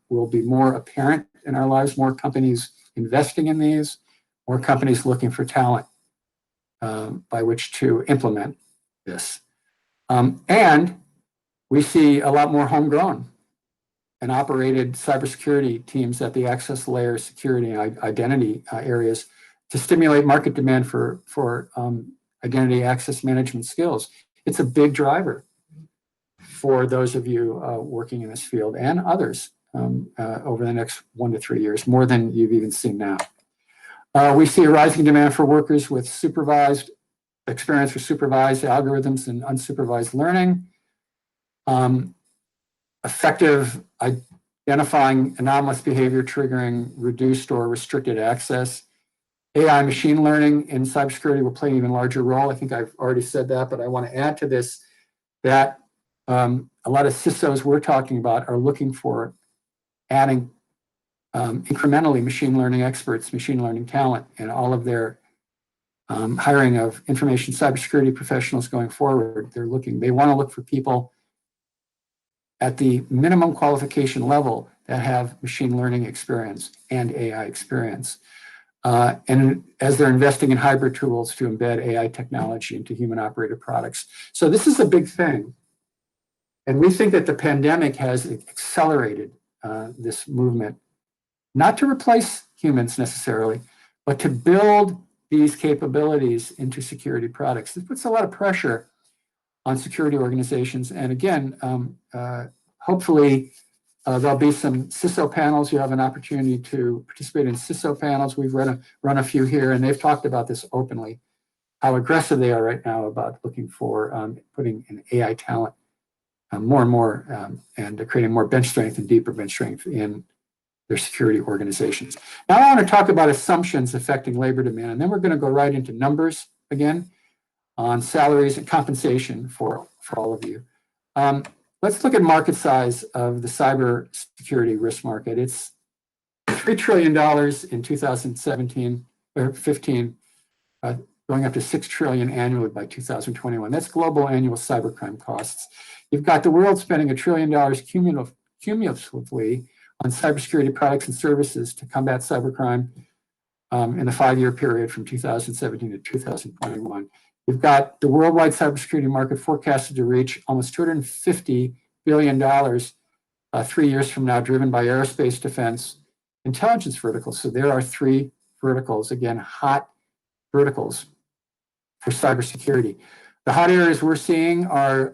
will be more apparent in our lives, more companies investing in these, more companies looking for talent by which to implement this. And we see a lot more homegrown and operated cybersecurity teams at the access layer, security, and identity areas to stimulate market demand for identity access management skills. It's a big driver for those of you working in this field and others over the next 1 to 3 years, more than you've even seen now. We see a rising demand for workers with experience with supervised algorithms and unsupervised learning. Effective identifying anomalous behavior triggering reduced or restricted access. AI machine learning in cybersecurity will play an even larger role. I think I've already said that, but I want to add to this that a lot of CISOs we're talking about are looking for adding incrementally machine learning experts, machine learning talent, and all of their hiring of information cybersecurity professionals going forward. They want to look for people at the minimum qualification level that have machine learning experience and AI experience. And as they're investing in hybrid tools to embed AI technology into human operated products. So this is a big thing. And we think that the pandemic has accelerated this movement, not to replace humans necessarily, but to build these capabilities into security products. This puts a lot of pressure on security organizations. And again, hopefully there'll be some CISO panels. You have an opportunity to participate in CISO panels. We've run a few here, and they've talked about this openly, how aggressive they are right now about looking for putting in AI talent more and more and creating more bench strength and deeper bench strength in their security organizations. Now I want to talk about assumptions affecting labor demand, and then we're going to go right into numbers again on salaries and compensation for all of you. Let's look at market size of the cybersecurity risk market. It's $3 trillion in 2017 or 15, going up to $6 trillion annually by 2021. That's global annual cybercrime costs. You've got the world spending $1 trillion cumulatively on cybersecurity products and services to combat cybercrime in the 5-year period from 2017 to 2021. You've got the worldwide cybersecurity market forecasted to reach almost $250 billion 3 years from now, driven by aerospace, defense, intelligence verticals. So there are three verticals, again, hot verticals for cybersecurity. The hot areas we're seeing are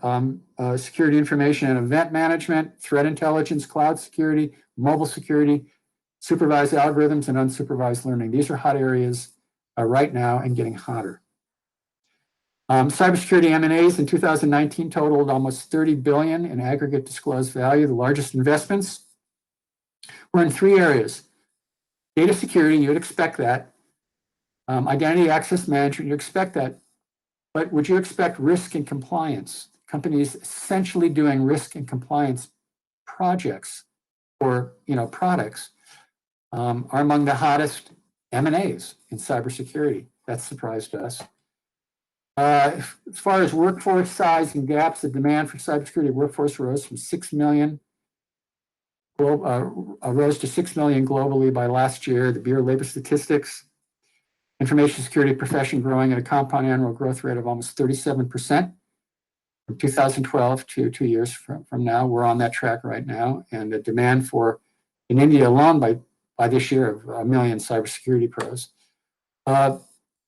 security information and event management, threat intelligence, cloud security, mobile security, supervised algorithms, and unsupervised learning. These are hot areas right now and getting hotter. Cybersecurity M&As in 2019 totaled almost $30 billion in aggregate disclosed value. The largest investments were in three areas. Data security, you'd expect that. Identity access management, you expect that. But would you expect risk and compliance? Companies essentially doing risk and compliance projects or products are among the hottest M&As in cybersecurity. That surprised us. As far as workforce size and gaps, the demand for cybersecurity workforce rose from 6 million, rose to 6 million globally by last year. The Bureau of Labor Statistics, information security profession growing at a compound annual growth rate of almost 37% from 2012 to 2 years from now. We're on that track right now. And the demand for, in India alone, by this year, of 1 million cybersecurity pros.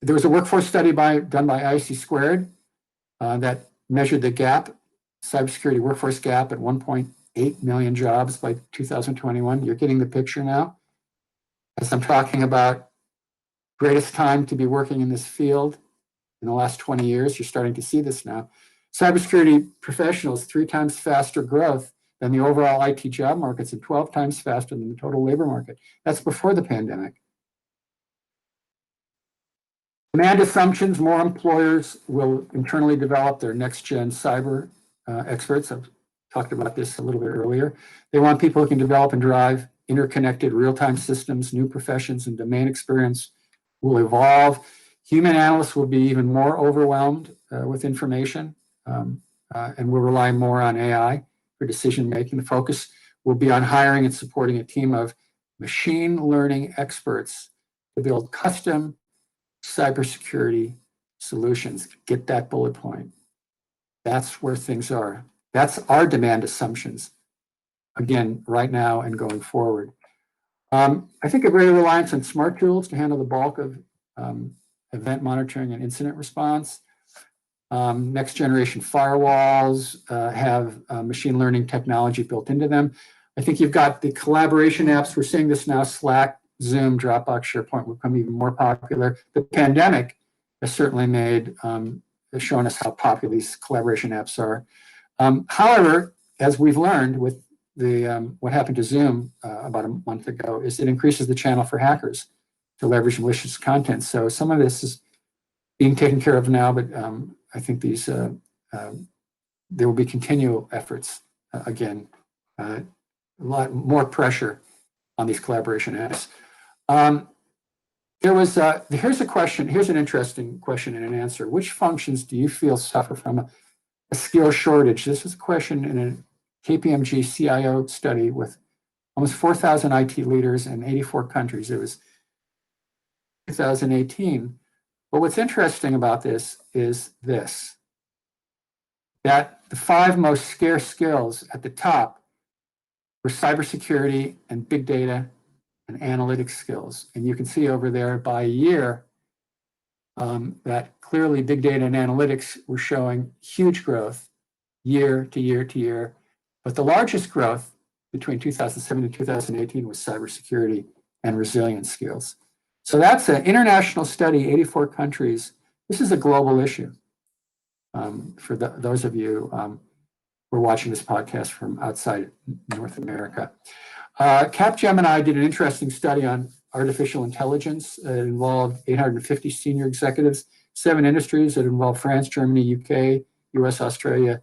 There was a workforce study done by IC Squared that measured the gap, cybersecurity workforce gap at 1.8 million jobs by 2021. You're getting the picture now. As I'm talking about greatest time to be working in this field in the last 20 years, you're starting to see this now. Cybersecurity professionals, 3 times faster growth than the overall IT job markets and 12 times faster than the total labor market. That's before the pandemic. Demand assumptions, more employers will internally develop their next-gen cyber experts. I've talked about this a little bit earlier. They want people who can develop and drive interconnected real-time systems. New professions and domain experience will evolve. Human analysts will be even more overwhelmed with information and will rely more on AI for decision-making. The focus will be on hiring and supporting a team of machine learning experts to build custom cybersecurity solutions. Get that bullet point. That's where things are. That's our demand assumptions, again, right now and going forward. I think a greater reliance on smart tools to handle the bulk of event monitoring and incident response. Next generation firewalls have machine learning technology built into them. I think you've got the collaboration apps. We're seeing this now. Slack, Zoom, Dropbox, SharePoint will become even more popular. The pandemic has certainly has shown us how popular these collaboration apps are. However, as we've learned with what happened to Zoom about a month ago, is it increases the channel for hackers to leverage malicious content. So some of this is being taken care of now, but I think there will be continual efforts. Again, a lot more pressure on these collaboration apps. Here's a question. Here's an interesting question and an answer. Which functions do you feel suffer from a skill shortage? This is a question in a KPMG CIO study with almost 4,000 IT leaders in 84 countries. It was 2018. But what's interesting about this is this, that the 5 most scarce skills at the top were cybersecurity and big data and analytics skills. And you can see over there by year that clearly big data and analytics were showing huge growth year to year to year. But the largest growth between 2007 and 2018 was cybersecurity and resilience skills. So that's an international study, 84 countries. This is a global issue for those of you who are watching this podcast from outside North America. Capgemini did an interesting study on artificial intelligence. It involved 850 senior executives, 7 industries. It involved France, Germany, UK, US, Australia,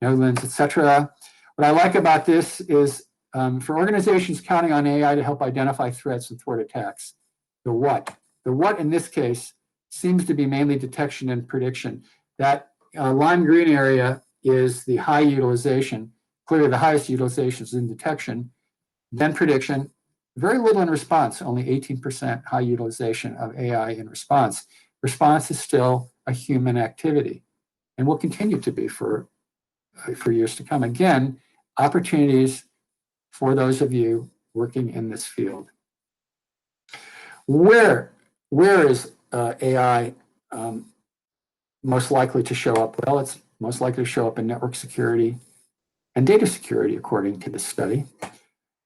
Netherlands, etc. What I like about this is for organizations counting on AI to help identify threats and thwart attacks, the what in this case seems to be mainly detection and prediction. That lime green area is the high utilization. Clearly the highest utilization is in detection, then prediction, very little in response, only 18% high utilization of AI in response. Response is still a human activity and will continue to be for years to come. Again, opportunities for those of you working in this field. Where is AI most likely to show up? Well, it's most likely to show up in network security and data security, according to this study.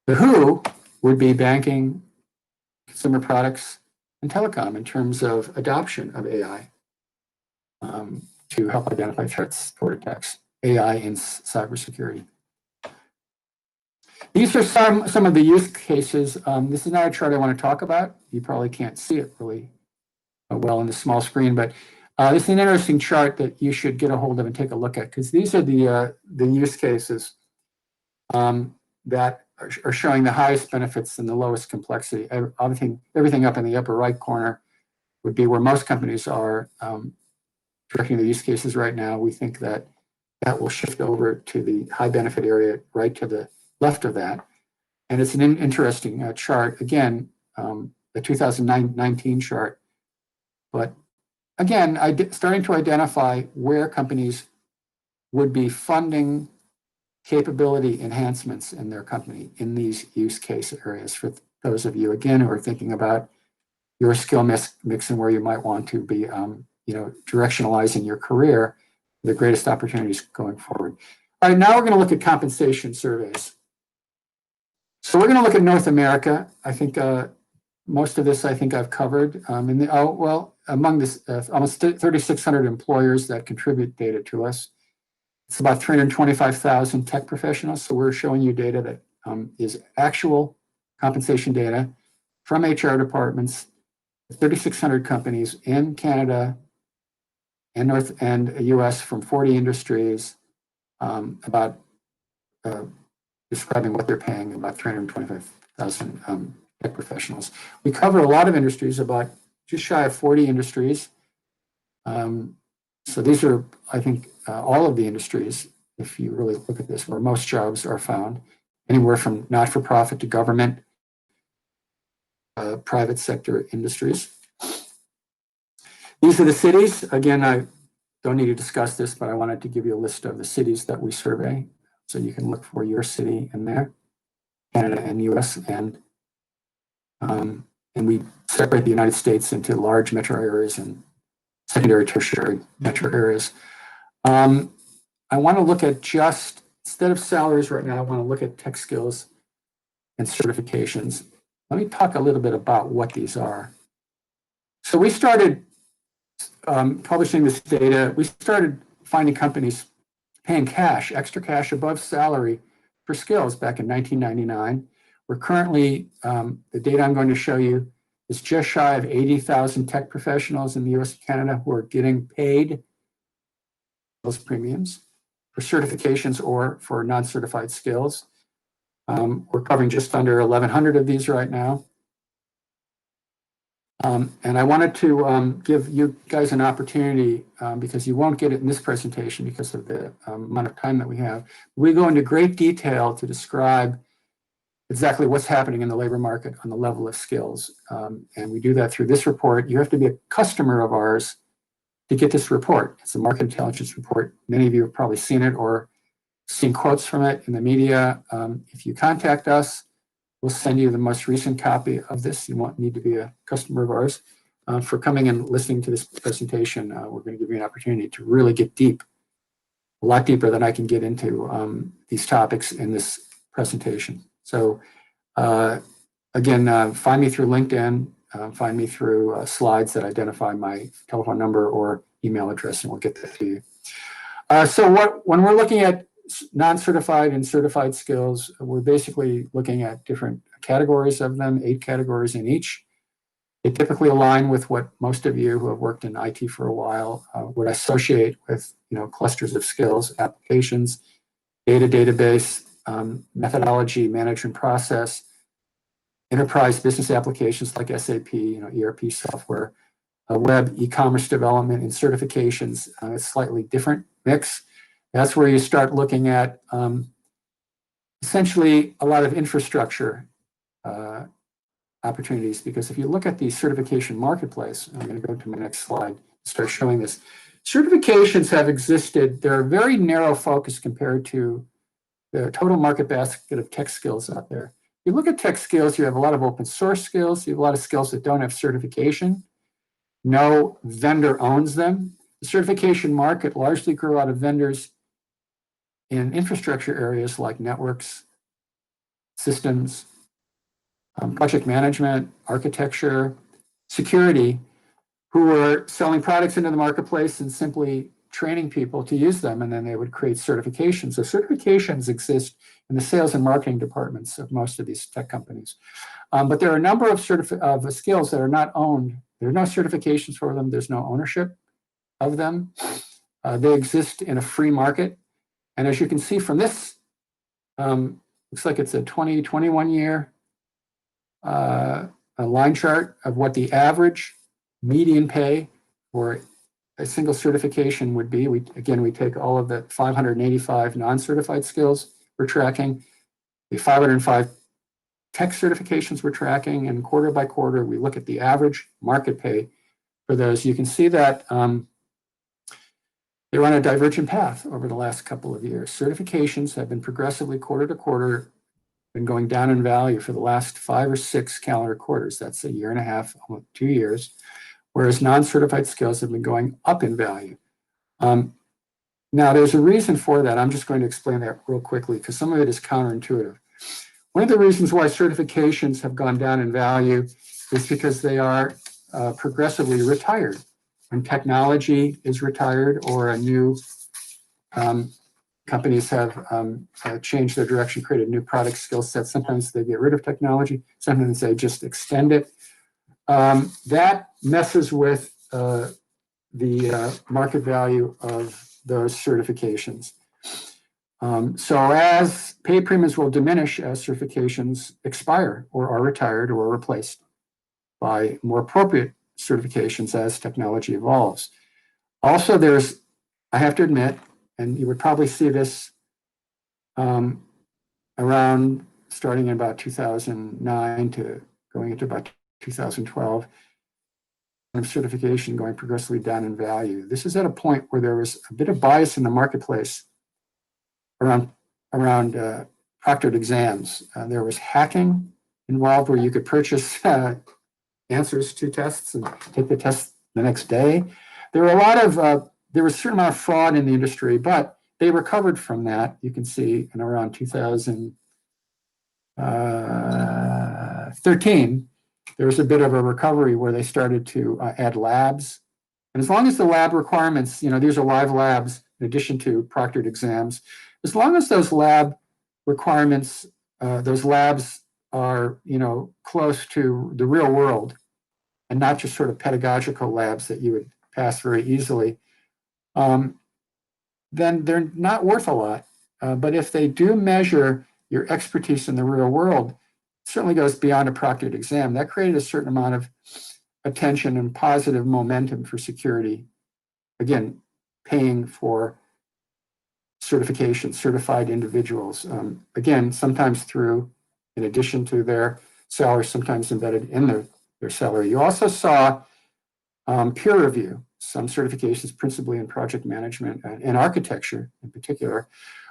The who would be banking, consumer products, and telecom in terms of adoption of AI to help identify threats or attacks, AI in cybersecurity. These are some of the use cases. This is not a chart I want to talk about. You probably can't see it really well on the small screen, but this is an interesting chart that you should get a hold of and take a look at, because these are the use cases that are showing the highest benefits and the lowest complexity. Everything up in the upper right corner would be where most companies are directing the use cases right now. We think that will shift over to the high benefit area right to the left of that. And it's an interesting chart. Again, the 2019 chart. But again, starting to identify where companies would be funding capability enhancements in their company in these use case areas for those of you, again, who are thinking about your skill mix and where you might want to be directionalizing your career, the greatest opportunities going forward. All right, now we're going to look at compensation surveys. So we're going to look at North America. I think most of this I've covered. Among this almost 3,600 employers that contribute data to us, it's about 325,000 tech professionals. So we're showing you data that is actual compensation data from HR departments, 3,600 companies in Canada and US from 40 industries, about describing what they're paying, about 325,000 tech professionals. We cover a lot of industries, about just shy of 40 industries. So these are, I think, all of the industries, if you really look at this, where most jobs are found, anywhere from not-for-profit to government, private sector industries. These are the cities. Again, I don't need to discuss this, but I wanted to give you a list of the cities that we survey, so you can look for your city in there, Canada and US, and we separate the United States into large metro areas and secondary, tertiary metro areas. I want to look at instead of salaries right now, I want to look at tech skills and certifications. Let me talk a little bit about what these are. So we started publishing this data. We started finding companies paying extra cash above salary for skills back in 1999. We're currently, the data I'm going to show you is just shy of 80,000 tech professionals in the US and Canada who are getting paid those premiums for certifications or for non-certified skills. We're covering just under 1,100 of these right now. And I wanted to give you guys an opportunity, because you won't get it in this presentation because of the amount of time that we have. We go into great detail to describe exactly what's happening in the labor market on the level of skills. And we do that through this report. You have to be a customer of ours to get this report. It's a market intelligence report. Many of you have probably seen it or seen quotes from it in the media. If you contact us, we'll send you the most recent copy of this. You won't need to be a customer of ours. For coming and listening to this presentation, we're going to give you an opportunity to really get deep, a lot deeper than I can get into these topics in this presentation. So again, find me through LinkedIn, find me through slides that identify my telephone number or email address, and we'll get that to you. When we're looking at non-certified and certified skills, we're basically looking at different categories of them, 8 categories in each. They typically align with what most of you who have worked in IT for a while would associate with, clusters of skills, applications, database, methodology, management process, enterprise business applications like SAP, ERP software, web, e-commerce development, and certifications. A slightly different mix. That's where you start looking at essentially a lot of infrastructure opportunities, because if you look at the certification marketplace, I'm going to go to my next slide start showing this. Certifications have existed. They're a very narrow focus compared to the total market basket of tech skills out there. You look at tech skills, you have a lot of open source skills, you have a lot of skills that don't have certification. No vendor owns them. The certification market largely grew out of vendors in infrastructure areas like networks, systems, project management, architecture, security, who were selling products into the marketplace and simply training people to use them, and then they would create certifications. So certifications exist in the sales and marketing departments of most of these tech companies. But there are a number of skills that are not owned. There are no certifications for them. There's no ownership of them. They exist in a free market. And as you can see from this, looks like it's a 2021 year a line chart of what the average median pay for a single certification would be. We take all of the 585 non-certified skills we're tracking, the 505 tech certifications we're tracking, and quarter by quarter, we look at the average market pay for those. You can see that they're on a divergent path over the last couple of years. Certifications have been progressively quarter to quarter been going down in value for the last 5 or 6 calendar quarters. That's a year and a half, almost 2 years, whereas non-certified skills have been going up in value. Now, there's a reason for that. I'm just going to explain that real quickly because some of it is counterintuitive. One of the reasons why certifications have gone down in value is because they are progressively retired. When technology is retired or a new companies have changed their direction, created new product skill sets. Sometimes they get rid of technology. Sometimes they just extend it. That messes with the market value of those certifications. So as pay premiums will diminish as certifications expire or are retired or are replaced by more appropriate certifications as technology evolves. Also, I have to admit, and you would probably see this around starting in about 2009 to going into about 2012, certification going progressively down in value. This is at a point where there was a bit of bias in the marketplace around proctored exams. There was hacking involved where you could purchase answers to tests and take the test the next day. There was a certain amount of fraud in the industry, but they recovered from that. You can see in around 2013, there was a bit of a recovery where they started to add labs. And as long as the lab requirements, these are live labs in addition to proctored exams, as long as those lab requirements, those labs are, close to the real world and not just sort of pedagogical labs that you would pass very easily, then they're not worth a lot. But if they do measure your expertise in the real world, it certainly goes beyond a proctored exam. That created a certain amount of attention and positive momentum for security. Again, paying for certification, certified individuals. Again, sometimes in addition to their salary, sometimes embedded in their salary. You also saw peer review, some certifications, principally in project management and architecture in particular,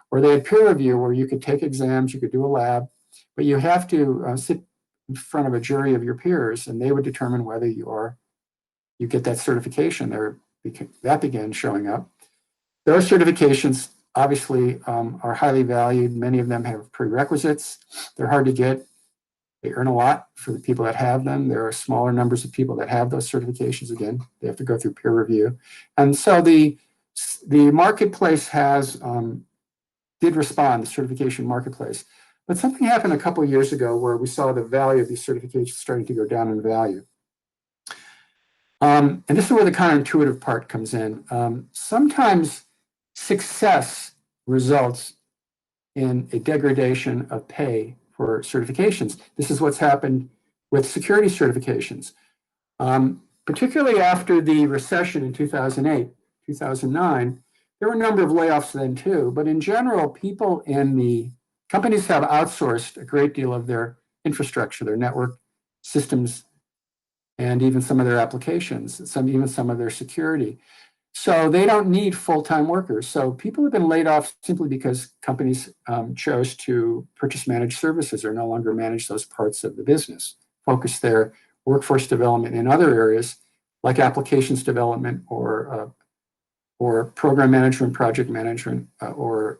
where they had peer review where you could take exams, you could do a lab, but you have to sit in front of a jury of your peers, and they would determine whether you get that certification. That began showing up. Those certifications obviously are highly valued. Many of them have prerequisites. They're hard to get. They earn a lot for the people that have them. There are smaller numbers of people that have those certifications. Again, they have to go through peer review. And so the marketplace did respond, the certification marketplace. But something happened a couple of years ago where we saw the value of these certifications starting to go down in value. And this is where the counterintuitive part comes in. Sometimes success results in a degradation of pay for certifications. This is what's happened with security certifications. Particularly after the recession in 2008, 2009, there were a number of layoffs then too, but in general, people in the companies have outsourced a great deal of their infrastructure, their network systems and even some of their applications, even some of their security. So they don't need full-time workers. So people have been laid off simply because companies chose to purchase managed services or no longer manage those parts of the business, focus their workforce development in other areas like applications development or program management, project management, or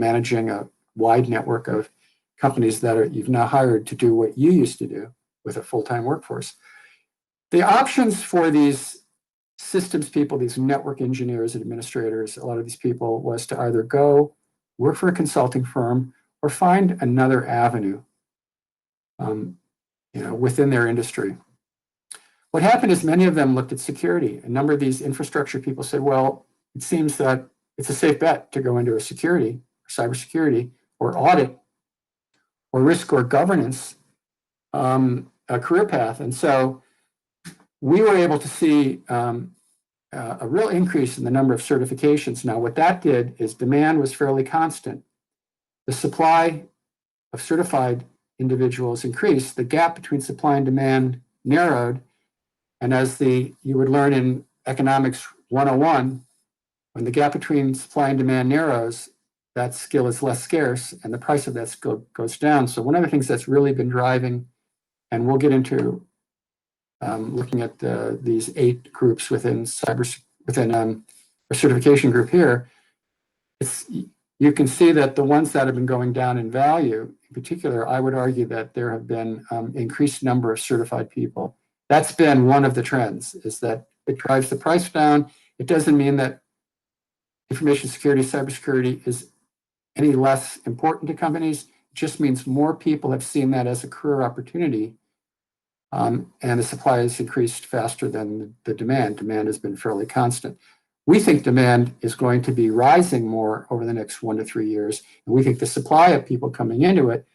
managing a wide network of companies that you've now hired to do what you used to do with a full-time workforce. The options for these systems people, these network engineers and administrators, a lot of these people, was to either go work for a consulting firm or find another avenue within their industry. What happened is many of them looked at security. A number of these infrastructure people said, well, it seems that it's a safe bet to go into a security, cybersecurity, or audit, or risk or governance a career path. And so we were able to see a real increase in the number of certifications. Now, what that did is demand was fairly constant. The supply of certified individuals increased. The gap between supply and demand narrowed. And as you would learn in Economics 101, when the gap between supply and demand narrows, that skill is less scarce and the price of that skill goes down. So one of the things that's really been driving, and we'll get into looking at these 8 groups within our certification group here, you can see that the ones that have been going down in value, in particular, I would argue that there have been increased number of certified people. That's been one of the trends, is that it drives the price down. It doesn't mean that information security, cybersecurity is any less important to companies. It just means more people have seen that as a career opportunity. And the supply has increased faster than the demand. Demand has been fairly constant. We think demand is going to be rising more over the next 1 to 3 years. And we think the supply of people coming into it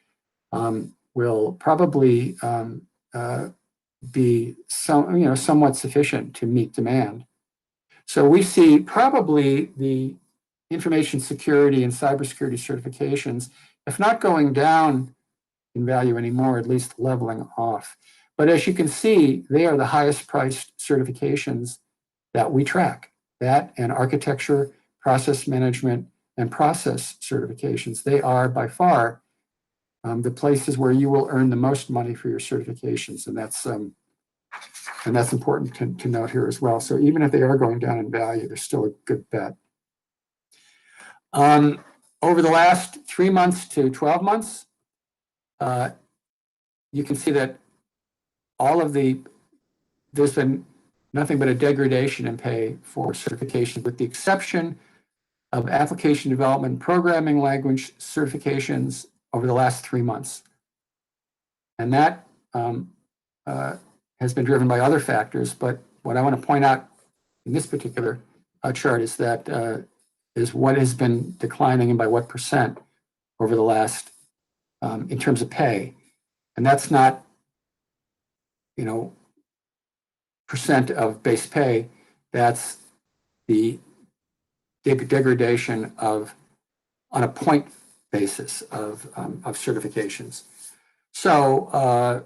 will probably be somewhat sufficient to meet demand. So we see probably the information security and cybersecurity certifications, if not going down in value anymore, at least leveling off. But as you can see, they are the highest priced certifications that we track. That and architecture, process management, and process certifications. They are by far the places where you will earn the most money for your certifications. And that's important to note here as well. So even if they are going down in value, they're still a good bet. Over the last 3 months to 12 months, you can see that there's been nothing but a degradation in pay for certification, with the exception of application development programming language certifications over the last 3 months. And that has been driven by other factors. But what I want to point out in this particular chart is that is what has been declining and by what percent over the last, in terms of pay. And that's not, percent of base pay. That's the degradation on a point basis of certifications. So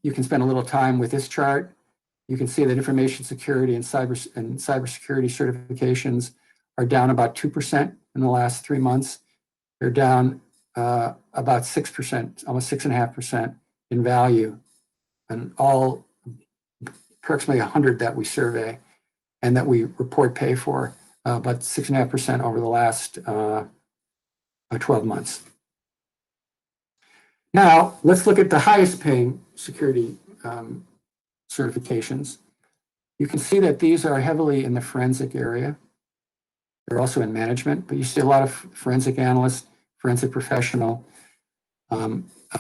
you can spend a little time with this chart. You can see that information security and cybersecurity certifications are down about 2% in the last 3 months. They're down about 6%, almost 6.5% in value, and all approximately 100 that we survey and that we report pay for, about 6.5% over the last 12 months. Now, let's look at the highest paying security certifications. You can see that these are heavily in the forensic area. They're also in management, but you see a lot of forensic analysts, forensic professional,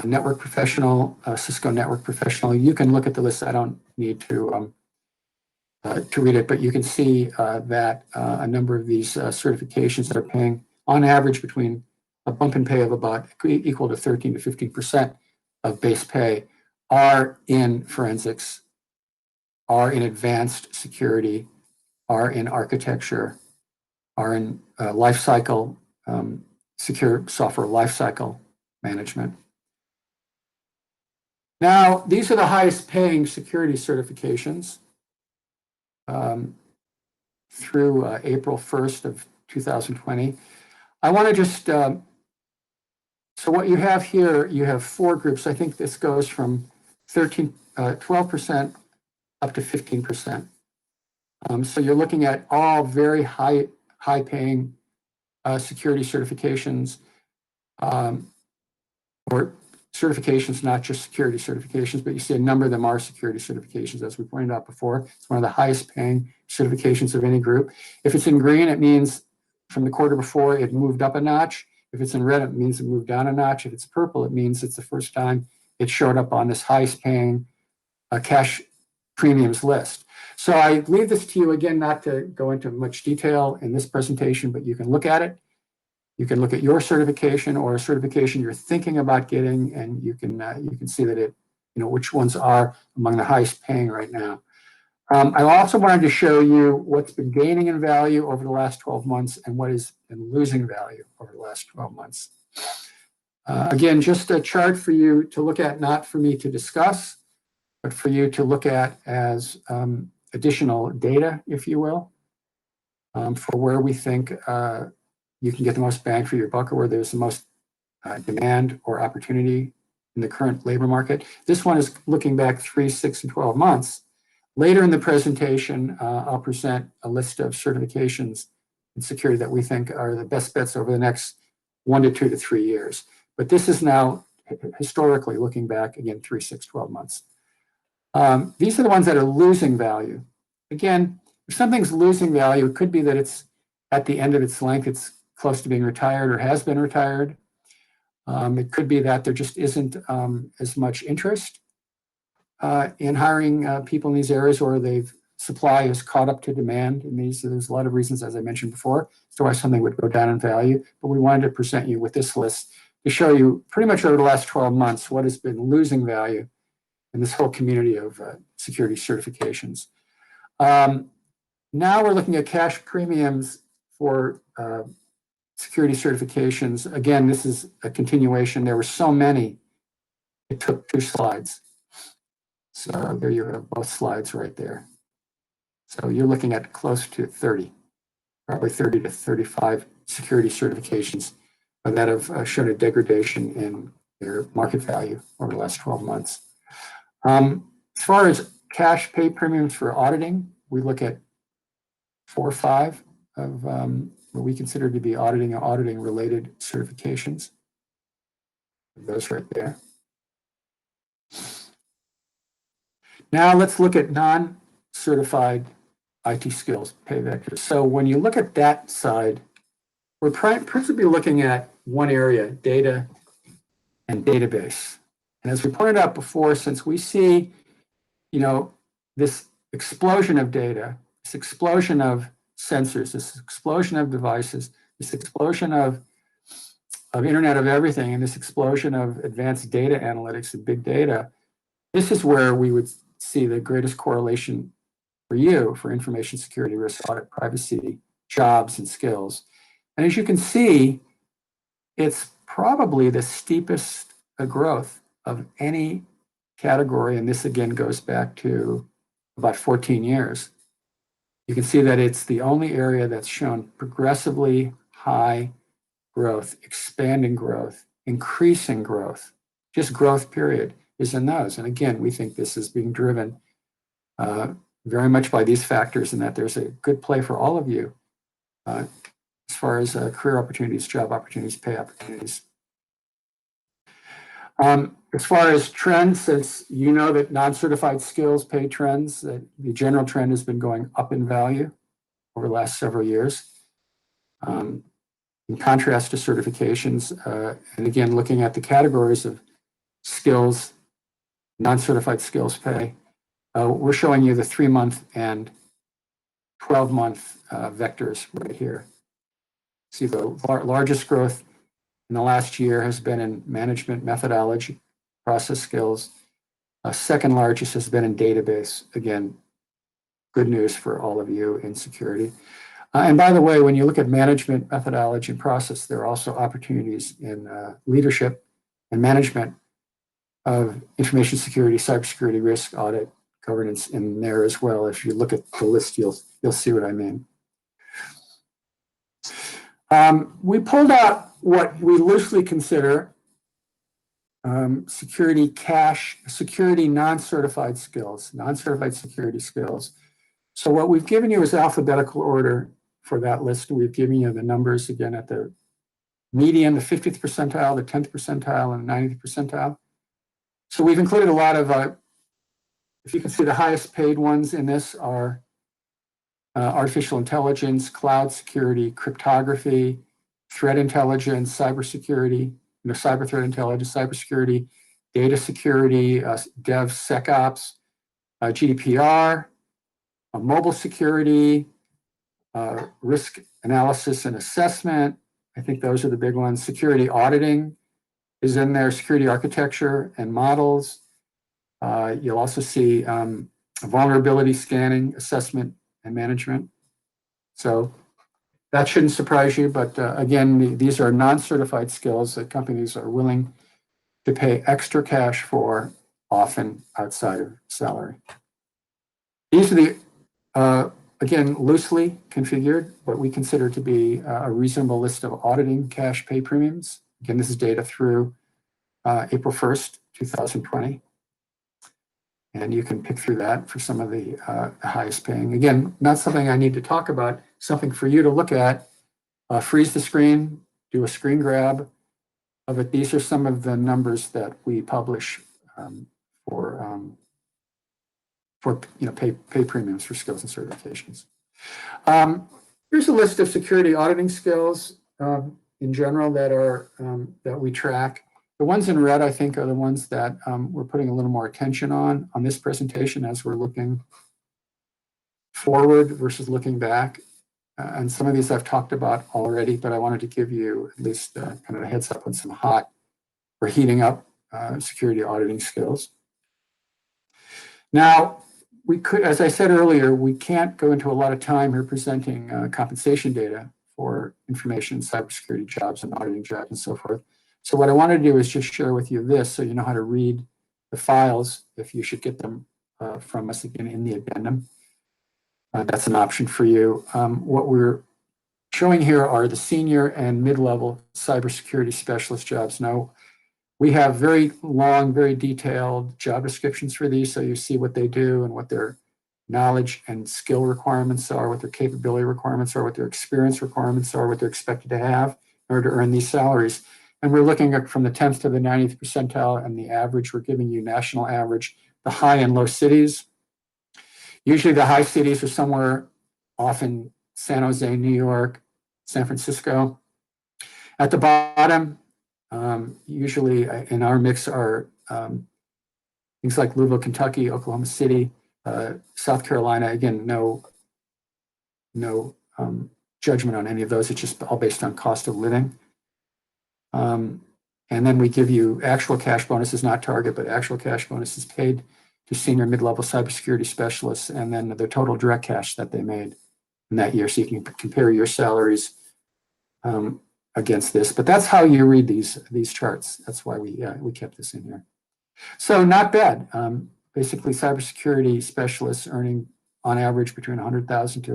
network professional, Cisco network professional. You can look at the list. I don't need to read it, but you can see that a number of these certifications that are paying on average between a bump in pay of about equal to 13 to 15% of base pay are in forensics, are in advanced security, are in architecture, are in lifecycle, secure software lifecycle management. Now, these are the highest paying security certifications through April 1st of 2020. I want to just, so what you have here, you have four groups. I think this goes from 12% up to 15%. So you're looking at all very high paying security certifications, or certifications, not just security certifications, but you see a number of them are security certifications, as we pointed out before. It's one of the highest paying certifications of any group. If it's in green, it means from the quarter before it moved up a notch. If it's in red, it means it moved down a notch. If it's purple, it means it's the first time it showed up on this highest paying cash premiums list. So I leave this to you again, not to go into much detail in this presentation, but you can look at it. You can look at your certification or a certification you're thinking about getting, and you can see that which ones are among the highest paying right now. I also wanted to show you what's been gaining in value over the last 12 months and what has been losing value over the last 12 months. Again, just a chart for you to look at, not for me to discuss, but for you to look at as additional data, if you will, for where we think you can get the most bang for your buck, or where there's the most demand or opportunity in the current labor market. This one is looking back 3, 6, and 12 months. Later in the presentation, I'll present a list of certifications in security that we think are the best bets over the next 1 to 2 to 3 years. But this is now historically looking back, again, 3, 6, 12 months. These are the ones that are losing value. Again, if something's losing value, it could be that it's at the end of its length, it's close to being retired or has been retired. It could be that there just isn't as much interest in hiring people in these areas, or supply is caught up to demand in these. There's a lot of reasons, as I mentioned before, as to why something would go down in value. But we wanted to present you with this list to show you pretty much over the last 12 months what has been losing value in this whole community of security certifications. Now we're looking at cash premiums for security certifications. Again, this is a continuation. There were so many, it took 2 slides. So there you have both slides right there. So you're looking at close to 30, probably 30 to 35 security certifications that have shown a degradation in their market value over the last 12 months. As far as cash pay premiums for auditing, we look at 4 or 5 of what we consider to be auditing or auditing related certifications. Those right there. Now let's look at non-certified IT skills pay vectors. So when you look at that side, we're principally looking at one area, data and database. And as we pointed out before, since we see, this explosion of data, this explosion of sensors, this explosion of devices, this explosion of Internet of Everything, and this explosion of advanced data analytics and big data, this is where we would see the greatest correlation for you for information security, risk, audit, privacy, jobs, and skills. And as you can see, it's probably the steepest growth of any category. And this again goes back to about 14 years. You can see that it's the only area that's shown progressively high growth, expanding growth, increasing growth, just growth period is in those. And again, we think this is being driven very much by these factors, and that there's a good play for all of you as far as career opportunities, job opportunities, pay opportunities. As far as trends, since you know that non-certified skills pay trends, the general trend has been going up in value over the last several years. In contrast to certifications, and again, looking at the categories of skills, non-certified skills pay, we're showing you the 3-month and 12-month vectors right here. See, the largest growth in the last year has been in management methodology, process skills. Second largest has been in database. Again, good news for all of you in security. And by the way, when you look at management methodology and process, there are also opportunities in leadership and management of information security, cybersecurity, risk, audit, governance in there as well. If you look at the list, you'll see what I mean. We pulled out what we loosely consider security non-certified skills, non-certified security skills. So what we've given you is alphabetical order for that list. We've given you the numbers again at the median, the 50th percentile, the 10th percentile, and the 90th percentile. So we've included a lot of, if you can see, the highest paid ones in this are artificial intelligence, cloud security, cryptography, threat intelligence, cybersecurity, cyber threat intelligence, cybersecurity, data security, DevSecOps, GDPR, mobile security, risk analysis and assessment. I think those are the big ones. Security auditing is in there, security architecture and models. You'll also see vulnerability scanning, assessment, and management. So that shouldn't surprise you, but again, these are non-certified skills that companies are willing to pay extra cash for, often outside of salary. These are the, again, loosely configured, what we consider to be a reasonable list of auditing cash pay premiums. Again, this is data through April 1st, 2020. And you can pick through that for some of the highest paying. Again, not something I need to talk about, something for you to look at. Freeze the screen, do a screen grab of it. These are some of the numbers that we publish for pay premiums for skills and certifications. Here's a list of security auditing skills in general that are that we track. The ones in red, I think, are the ones that we're putting a little more attention on this presentation as we're looking forward versus looking back. And some of these I've talked about already, but I wanted to give you at least kind of a heads up on some hot or heating up security auditing skills. Now, we could, as I said earlier, we can't go into a lot of time here presenting compensation data for information, cybersecurity jobs and auditing jobs and so forth. So what I want to do is just share with you this so you know how to read the files if you should get them from us again in the addendum. That's an option for you. What we're showing here are the senior and mid-level cybersecurity specialist jobs. Now, we have very long, very detailed job descriptions for these, so you see what they do and what their knowledge and skill requirements are, what their capability requirements are, what their experience requirements are, what they're expected to have in order to earn these salaries. And we're looking at from the 10th to the 90th percentile, and the average, we're giving you national average, the high and low cities. Usually the high cities are somewhere often San Jose, New York, San Francisco. At the bottom, usually in our mix are things like Louisville, Kentucky, Oklahoma City, South Carolina. Again, no judgment on any of those. It's just all based on cost of living. And then we give you actual cash bonuses, not target, but actual cash bonuses paid to senior mid-level cybersecurity specialists, and then the total direct cash that they made in that year. So you can compare your salaries against this. But that's how you read these charts. That's why we kept this in here. So not bad. Basically, cybersecurity specialists earning on average between $100,000 to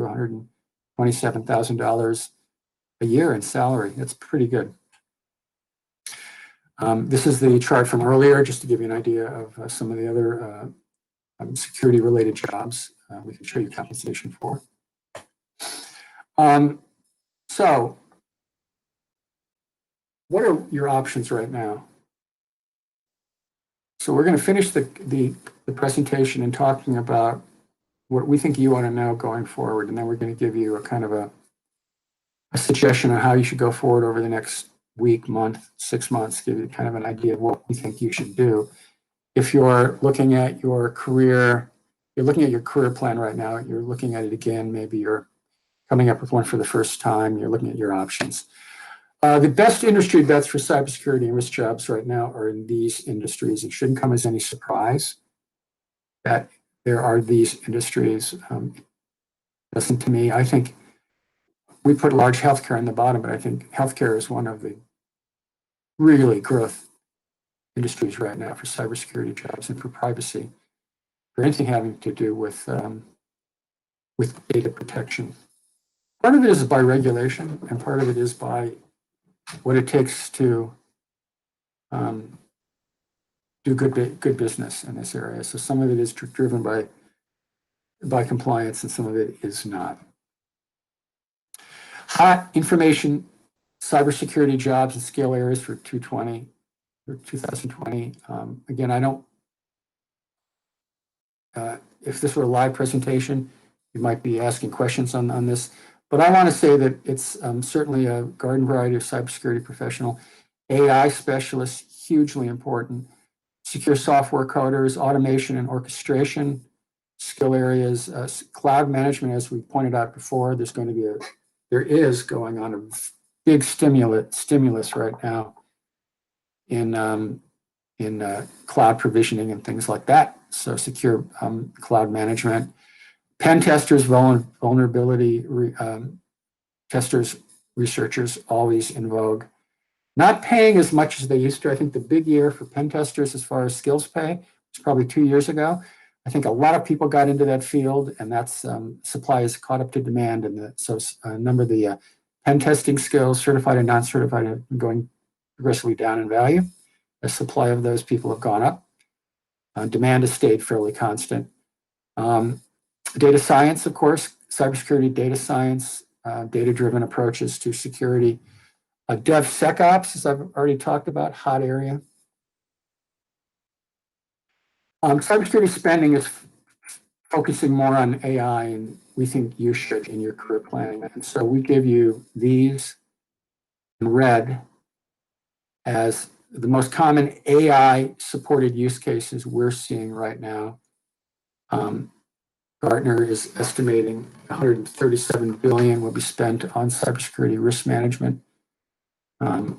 $127,000 a year in salary. That's pretty good. This is the chart from earlier, just to give you an idea of some of the other security-related jobs we can show you compensation for. So, what are your options right now? So we're going to finish the presentation and talking about what we think you want to know going forward, and then we're going to give you a kind of a suggestion on how you should go forward over the next week, month, 6 months, give you kind of an idea of what we think you should do. If you're looking at your career, you're looking at your career plan right now, you're looking at it again, maybe you're coming up with one for the first time, you're looking at your options. The best industry bets for cybersecurity and risk jobs right now are in these industries. It shouldn't come as any surprise that there are these industries. Listen to me, I think we put large healthcare on the bottom, but I think healthcare is one of the really growth industries right now for cybersecurity jobs and for privacy, for anything having to do with data protection. Part of it is by regulation, and part of it is by what it takes to do good business in this area. So some of it is driven by compliance, and some of it is not. Hot information cybersecurity jobs and skill areas for 2020. Again, I don't. If this were a live presentation, you might be asking questions on this. But I want to say that it's certainly a garden variety of cybersecurity professional. AI specialists, hugely important. Secure software coders, automation and orchestration, skill areas, cloud management, as we pointed out before, there is going on a big stimulus right now in cloud provisioning and things like that. So secure cloud management. Pen testers, vulnerability testers, researchers, always in vogue. Not paying as much as they used to. I think the big year for pen testers as far as skills pay was probably 2 years ago. I think a lot of people got into that field, and that's supply has caught up to demand. And so a number of the pen testing skills, certified and non-certified, have been going progressively down in value. The supply of those people have gone up. Demand has stayed fairly constant. Data science, of course, cybersecurity, data science, data-driven approaches to security. DevSecOps, as I've already talked about, hot area. Cybersecurity spending is focusing more on AI, and we think you should in your career planning. And so we give you these in red as the most common AI-supported use cases we're seeing right now. Gartner is estimating $137 billion will be spent on cybersecurity risk management.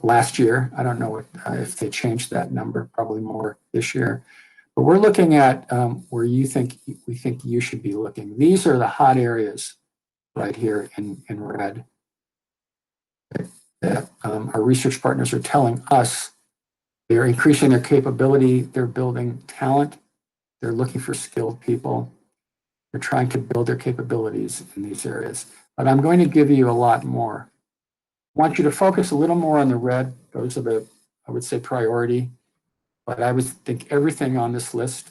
Last year, I don't know if they changed that number, probably more this year. But we're looking at where we think you should be looking. These are the hot areas right here in red that our research partners are telling us they're increasing their capability, they're building talent, they're looking for skilled people, they're trying to build their capabilities in these areas. But I'm going to give you a lot more. I want you to focus a little more on the red. Those are the, I would say, priority. But I would think everything on this list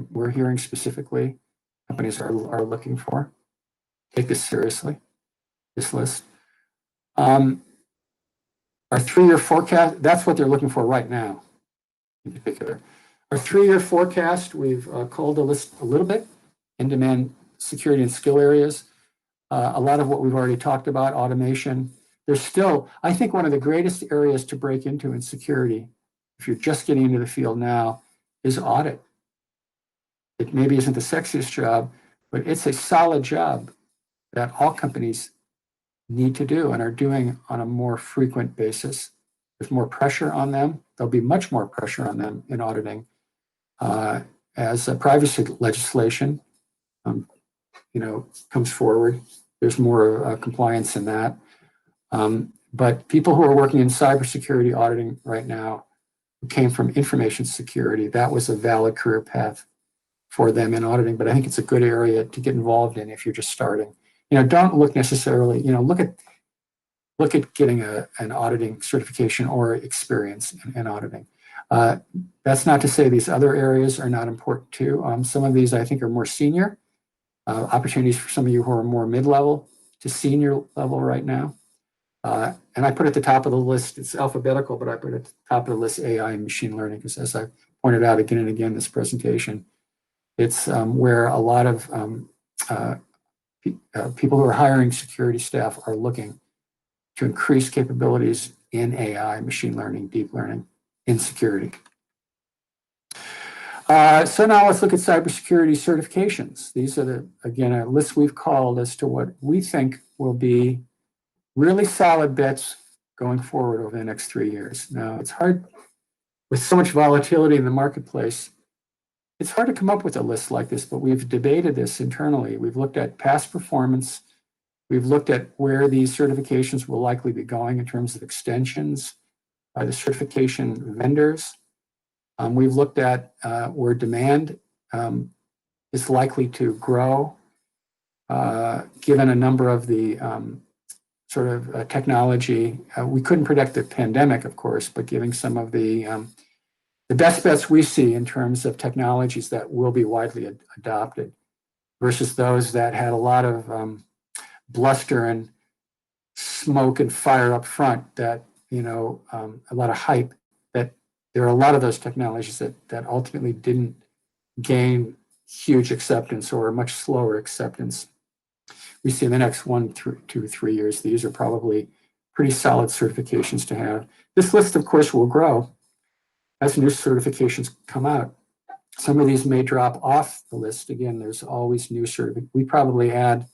we're hearing specifically companies are looking for. Take this seriously, this list. Our 3-year forecast, that's what they're looking for right now in particular. Our 3-year forecast, we've culled the list a little bit. In-demand security and skill areas. A lot of what we've already talked about, automation. There's still, I think, one of the greatest areas to break into in security, if you're just getting into the field now, is audit. It maybe isn't the sexiest job, but it's a solid job that all companies need to do and are doing on a more frequent basis. There's more pressure on them. There'll be much more pressure on them in auditing as privacy legislation comes forward. There's more compliance in that. But people who are working in cybersecurity auditing right now who came from information security, that was a valid career path for them in auditing. But I think it's a good area to get involved in if you're just starting. Don't look necessarily, look at getting an auditing certification or experience in auditing. That's not to say these other areas are not important too. Some of these I think are more senior. Opportunities for some of you who are more mid-level to senior level right now. And I put at the top of the list, it's alphabetical, but I put at the top of the list AI and machine learning, because as I pointed out again and again in this presentation, it's where a lot of people who are hiring security staff are looking to increase capabilities in AI, machine learning, deep learning, in security. So now let's look at cybersecurity certifications. These are again, a list we've called as to what we think will be really solid bets going forward over the next 3 years. Now, it's hard with so much volatility in the marketplace. It's hard to come up with a list like this, but we've debated this internally. We've looked at past performance. We've looked at where these certifications will likely be going in terms of extensions by the certification vendors. We've looked at where demand is likely to grow, given a number of the sort of technology. We couldn't predict the pandemic, of course, but giving some of the best bets we see in terms of technologies that will be widely adopted versus those that had a lot of bluster and smoke and fire up front, that, a lot of hype, that there are a lot of those technologies that ultimately didn't gain huge acceptance or much slower acceptance. We see in the next 1, 2, 3 years, these are probably pretty solid certifications to have. This list, of course, will grow as new certifications come out. Some of these may drop off the list. Again, there's always new certifications. We probably add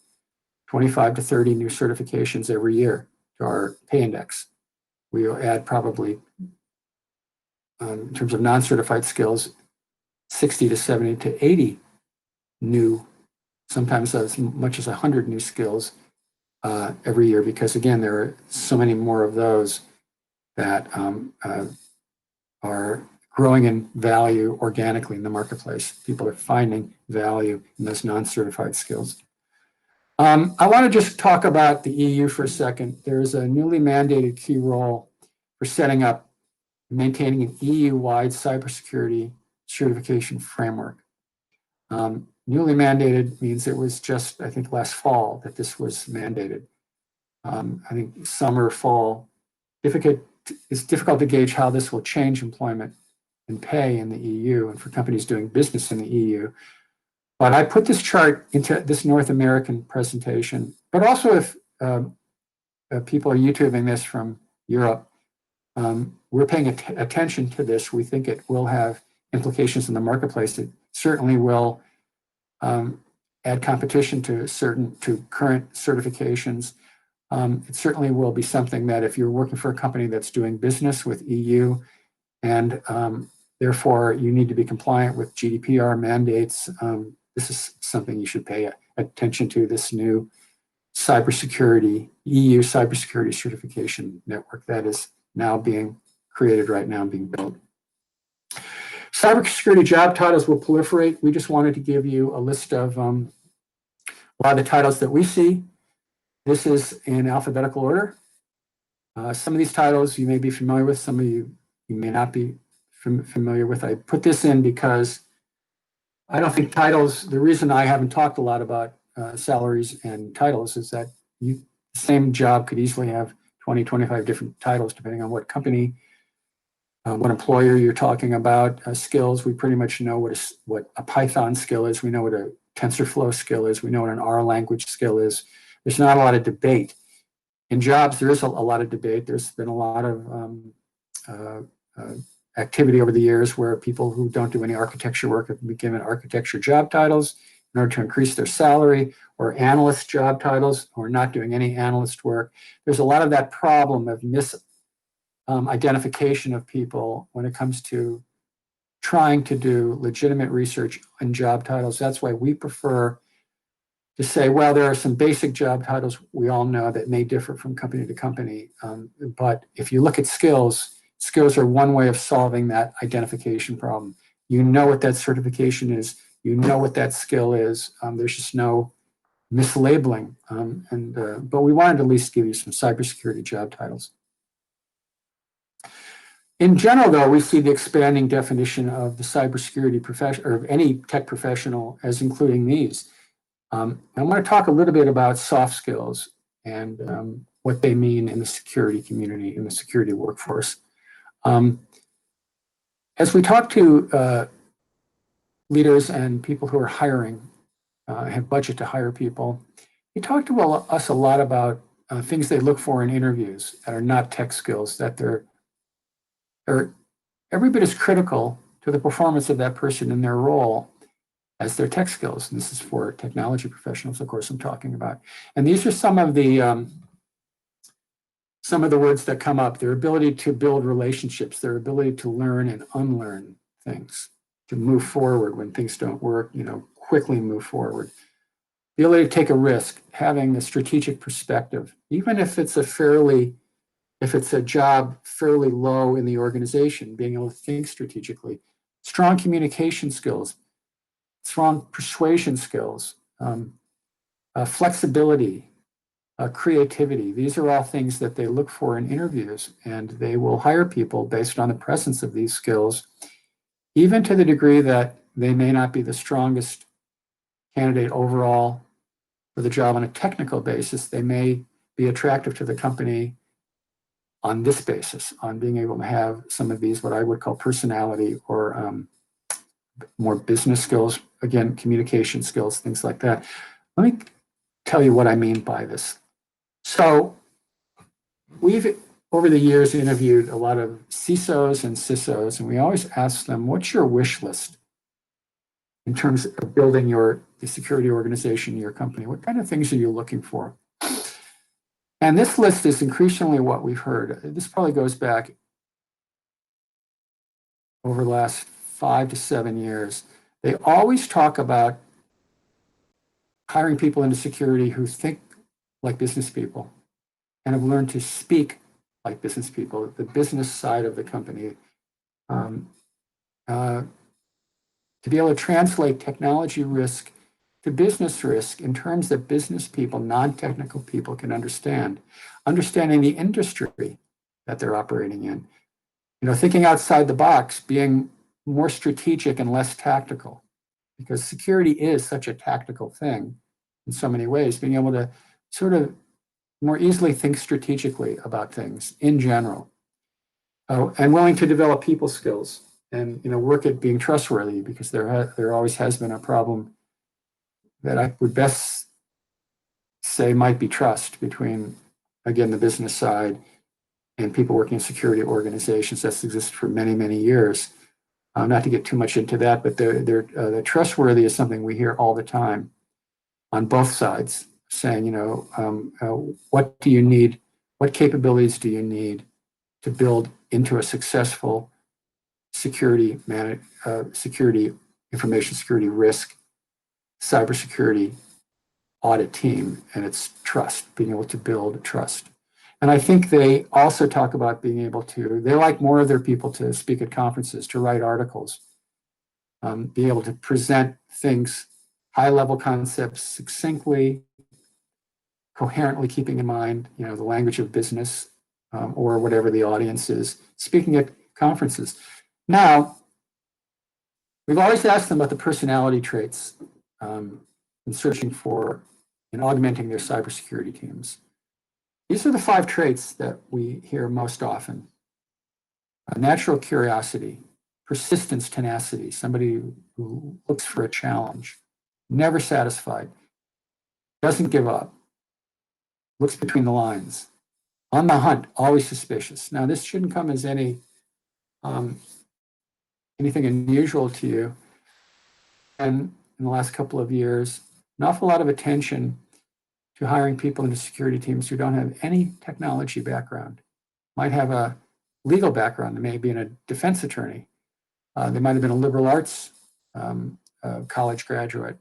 25 to 30 new certifications every year to our pay index. We'll add probably, in terms of non-certified skills, 60 to 70 to 80 new, sometimes as much as 100 new skills every year, because again, there are so many more of those that are growing in value organically in the marketplace. People are finding value in those non-certified skills. I want to just talk about the EU for a second. There's a newly mandated key role for setting up and maintaining an EU-wide cybersecurity certification framework. Newly mandated means it was just, I think, last fall that this was mandated. I think summer, fall, it's difficult to gauge how this will change employment and pay in the EU and for companies doing business in the EU. But I put this chart into this North American presentation, but also if people are YouTubing this from Europe, we're paying attention to this. We think it will have implications in the marketplace. It certainly will add competition to current certifications. It certainly will be something that if you're working for a company that's doing business with EU and therefore you need to be compliant with GDPR mandates, this is something you should pay attention to, this new cybersecurity, EU cybersecurity certification network that is now being created right now and being built. Cybersecurity job titles will proliferate. We just wanted to give you a list of a lot of the titles that we see. This is in alphabetical order. Some of these titles you may be familiar with, some of you may not be familiar with. I put this in because I don't think titles, the reason I haven't talked a lot about salaries and titles is that the same job could easily have 20, 25 different titles depending on what company, what employer you're talking about. Skills, we pretty much know what a Python skill is. We know what a TensorFlow skill is. We know what an R language skill is. There's not a lot of debate. In jobs, there is a lot of debate. There's been a lot of activity over the years where people who don't do any architecture work have been given architecture job titles in order to increase their salary, or analyst job titles, or not doing any analyst work. There's a lot of that problem of misidentification of people when it comes to trying to do legitimate research in job titles. That's why we prefer to say, well, there are some basic job titles we all know that may differ from company to company. But if you look at skills are one way of solving that identification problem. You know what that certification is. You know what that skill is. There's just no mislabeling. But we wanted to at least give you some cybersecurity job titles. In general, though, we see the expanding definition of the cybersecurity profession, or of any tech professional, as including these. I want to talk a little bit about soft skills and what they mean in the security community, in the security workforce. As we talk to leaders and people who are hiring, have budget to hire people, they talk to us a lot about things they look for in interviews that are not tech skills, that they're every bit as critical to the performance of that person in their role as their tech skills. And this is for technology professionals, of course, I'm talking about. And these are some of the words that come up: their ability to build relationships, their ability to learn and unlearn things, to move forward when things don't work, quickly move forward. The ability to take a risk, having a strategic perspective, even if it's a fairly If it's a job fairly low in the organization, being able to think strategically, strong communication skills, strong persuasion skills, flexibility, creativity. These are all things that they look for in interviews, and they will hire people based on the presence of these skills, even to the degree that they may not be the strongest candidate overall for the job on a technical basis. They may be attractive to the company on this basis, on being able to have some of these, what I would call personality or more business skills, again, communication skills, things like that. Let me tell you what I mean by this. So we've, over the years, interviewed a lot of CISOs and CISOs, and we always ask them, what's your wish list in terms of building the security organization, your company? What kind of things are you looking for? And this list is increasingly what we've heard. This probably goes back over the last 5 to 7 years. They always talk about hiring people into security who think like business people and have learned to speak like business people, the business side of the company, to be able to translate technology risk to business risk in terms that business people, non-technical people can understand, understanding the industry that they're operating in, thinking outside the box, being more strategic and less tactical, because security is such a tactical thing in so many ways, being able to sort of more easily think strategically about things in general, and willing to develop people skills and work at being trustworthy, because there always has been a problem that I would best say might be trust between, again, the business side and people working in security organizations. That's existed for many, many years. Not to get too much into that, but the trustworthy is something we hear all the time on both sides, saying, what do you need? What capabilities do you need to build into a successful security, information security risk, cybersecurity audit team? And it's trust, being able to build trust. And I think they also talk about being able to, they like more of their people to speak at conferences, to write articles, be able to present things, high-level concepts succinctly, coherently, keeping in mind, the language of business, or whatever the audience is, speaking at conferences. Now, we've always asked them about the personality traits in searching for and augmenting their cybersecurity teams. These are the 5 traits that we hear most often. Natural curiosity, persistence, tenacity, somebody who looks for a challenge, never satisfied, doesn't give up, looks between the lines, on the hunt, always suspicious. Now, this shouldn't come as anything unusual to you. And in the last couple of years, an awful lot of attention to hiring people into security teams who don't have any technology background, might have a legal background. They may be a defense attorney. They might have been a liberal arts college graduate.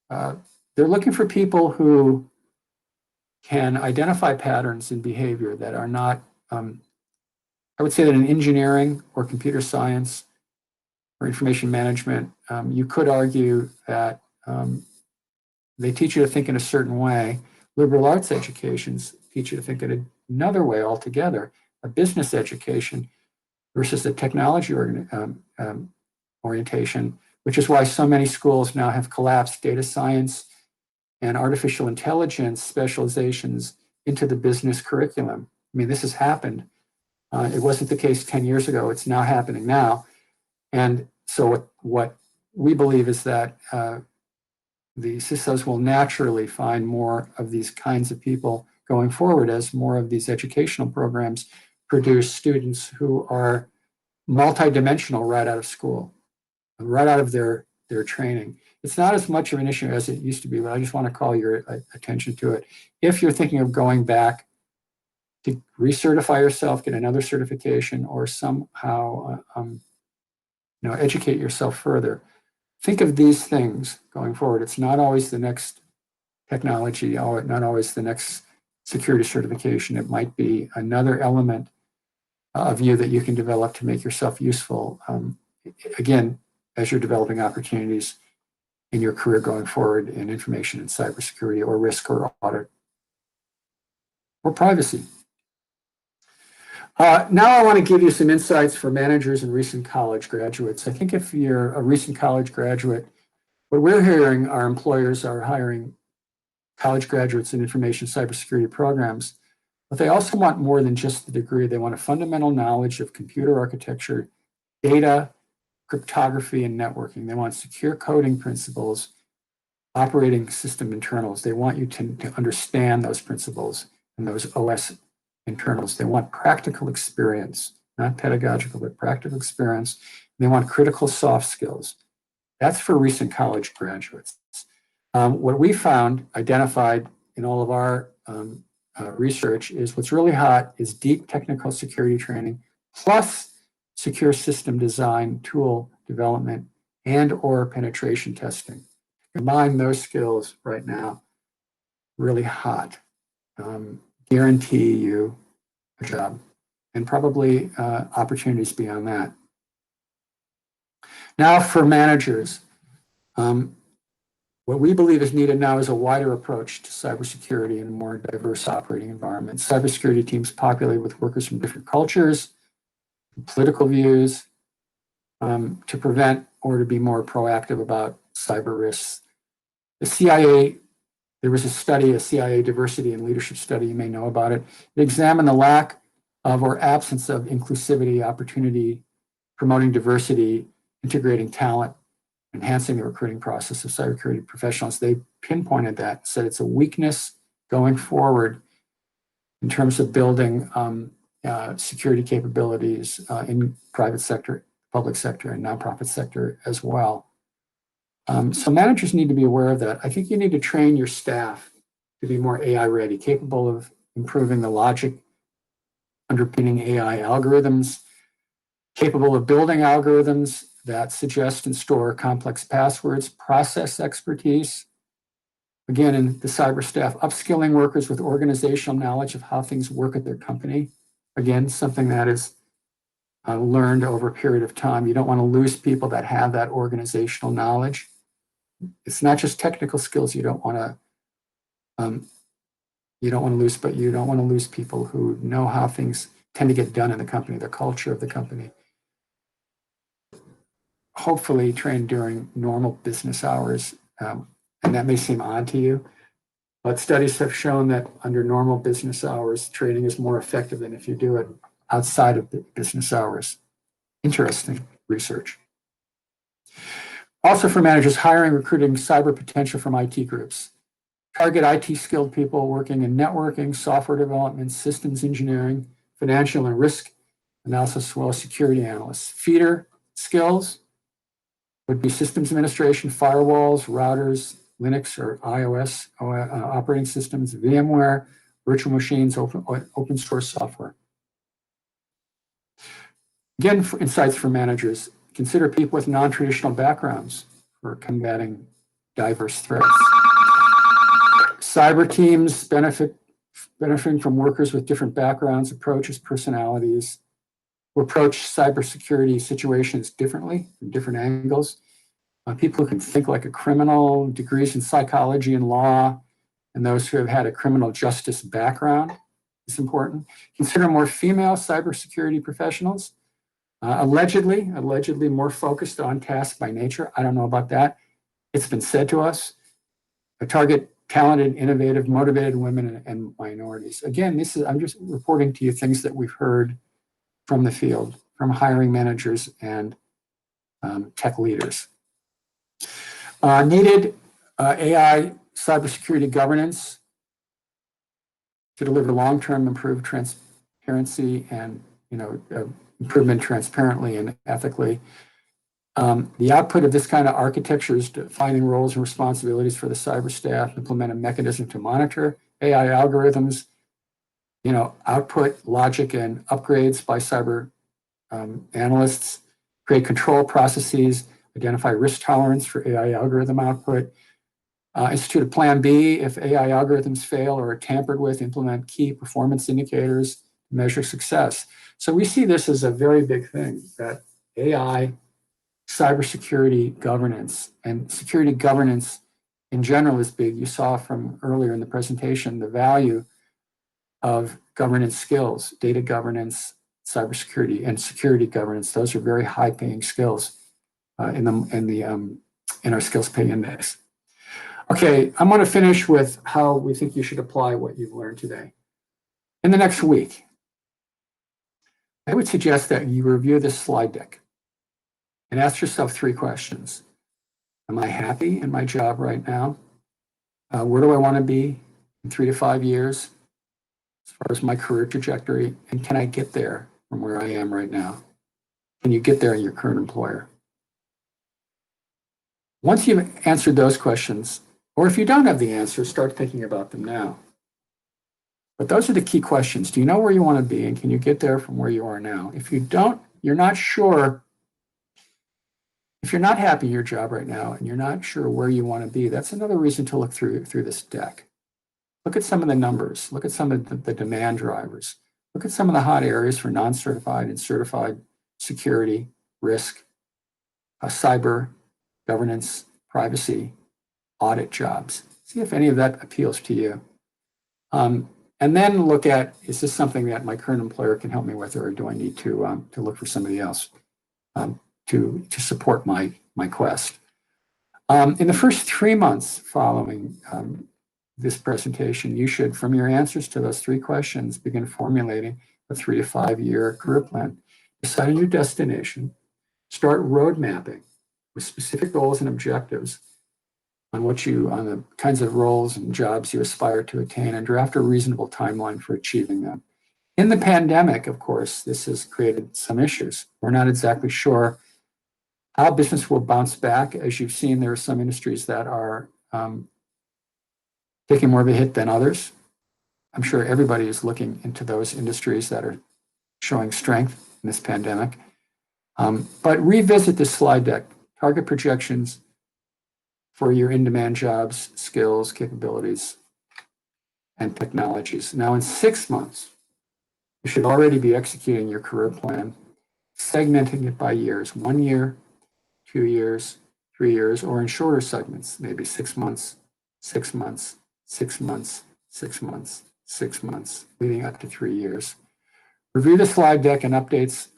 They're looking for people who can identify patterns in behavior that are not, I would say that in engineering or computer science or information management, you could argue that they teach you to think in a certain way. Liberal arts educations teach you to think in another way altogether. A business education versus a technology orientation, which is why so many schools now have collapsed data science and artificial intelligence specializations into the business curriculum. I mean, this has happened. It wasn't the case 10 years ago. It's now happening now. And so what we believe is that the CISOs will naturally find more of these kinds of people going forward as more of these educational programs produce students who are multidimensional right out of school, right out of their training. It's not as much of an issue as it used to be, but I just want to call your attention to it. If you're thinking of going back to recertify yourself, get another certification, or somehow educate yourself further, think of these things going forward. It's not always the next technology, not always the next security certification. It might be another element of you that you can develop to make yourself useful, again, as you're developing opportunities in your career going forward in information and cybersecurity or risk or audit or privacy. Now I want to give you some insights for managers and recent college graduates. I think if you're a recent college graduate, what we're hearing are employers are hiring college graduates in information cybersecurity programs, but they also want more than just the degree. They want a fundamental knowledge of computer architecture, data, cryptography, and networking. They want secure coding principles, operating system internals. They want you to understand those principles and those OS internals. They want practical experience, not pedagogical, but practical experience. They want critical soft skills. That's for recent college graduates. What we found, identified in all of our research, is what's really hot is deep technical security training, plus secure system design, tool development, and or penetration testing. Combine those skills right now, really hot. Guarantee you a job and probably opportunities beyond that. Now for managers, what we believe is needed now is a wider approach to cybersecurity in a more diverse operating environment. Cybersecurity teams populated with workers from different cultures, political views, to prevent or to be more proactive about cyber risks. The CIA, there was a study, a CIA diversity and leadership study, you may know about it. It examined the lack of or absence of inclusivity, opportunity, promoting diversity, integrating talent, enhancing the recruiting process of cybersecurity professionals. They pinpointed that, said it's a weakness going forward in terms of building security capabilities in private sector, public sector, and nonprofit sector as well. So managers need to be aware of that. I think you need to train your staff to be more AI ready, capable of improving the logic underpinning AI algorithms, capable of building algorithms that suggest and store complex passwords, process expertise. Again, in the cyber staff, upskilling workers with organizational knowledge of how things work at their company. Again, something that is learned over a period of time. You don't want to lose people that have that organizational knowledge. It's not just technical skills you don't want to lose, but you don't want to lose people who know how things tend to get done in the company, the culture of the company. Hopefully trained during normal business hours, and that may seem odd to you, but studies have shown that under normal business hours, training is more effective than if you do it outside of the business hours. Interesting research. Also for managers, hiring, recruiting cyber potential from IT groups. Target IT skilled people working in networking, software development, systems engineering, financial and risk analysis, as well as security analysts. Feeder skills would be systems administration, firewalls, routers, Linux or iOS operating systems, VMware, virtual machines, open source software. Again, for insights for managers, consider people with non-traditional backgrounds for combating diverse threats. Cyber teams benefiting from workers with different backgrounds, approaches, personalities, who approach cybersecurity situations differently from different angles. People who can think like a criminal, degrees in psychology and law, and those who have had a criminal justice background is important. Consider more female cybersecurity professionals. Allegedly more focused on tasks by nature. I don't know about that. It's been said to us. Target talented, innovative, motivated women and minorities. Again, I'm just reporting to you things that we've heard from the field, from hiring managers and tech leaders. Needed AI cybersecurity governance to deliver long-term improved transparency and improvement transparently and ethically. The output of this kind of architecture is defining roles and responsibilities for the cyber staff, implement a mechanism to monitor AI algorithms, output logic and upgrades by cyber analysts, create control processes, identify risk tolerance for AI algorithm output, Institute a plan B if AI algorithms fail or are tampered with, implement key performance indicators to measure success. So we see this as a very big thing, that AI, cybersecurity governance, and security governance in general is big. You saw from earlier in the presentation the value of governance skills, data governance, cybersecurity, and security governance. Those are very high-paying skills in our skills pay index. Okay, I'm going to finish with how we think you should apply what you've learned today. In the next week, I would suggest that you review this slide deck and ask yourself 3 questions. Am I happy in my job right now? Where do I want to be in 3 to 5 years as far as my career trajectory? And can I get there from where I am right now? Can you get there in your current employer? Once you've answered those questions, or if you don't have the answer, start thinking about them now. But those are the key questions. Do you know where you want to be, and can you get there from where you are now? If you don't, you're not sure. If you're not happy in your job right now and you're not sure where you want to be, that's another reason to look through this deck. Look at some of the numbers. Look at some of the demand drivers. Look at some of the hot areas for non-certified and certified security, risk, cyber, governance, privacy, audit jobs. See if any of that appeals to you. And then look at, is this something that my current employer can help me with, or do I need to look for somebody else to support my quest? In the first 3 months following this presentation, you should, from your answers to those 3 questions, begin formulating a 3 to 5 year career plan. Decide on your destination, start road mapping with specific goals and objectives on the kinds of roles and jobs you aspire to attain, and draft a reasonable timeline for achieving them. In the pandemic, of course, this has created some issues. We're not exactly sure how business will bounce back. As you've seen, there are some industries that are taking more of a hit than others. I'm sure everybody is looking into those industries that are showing strength in this pandemic. But revisit this slide deck, target projections for your in-demand jobs, skills, capabilities, and technologies. Now, in 6 months, you should already be executing your career plan, segmenting it by years, 1 year, 2 years, 3 years, or in shorter segments, maybe 6 months, 6 months, 6 months, 6 months, 6 months, leading up to 3 years. Review the slide deck and updates.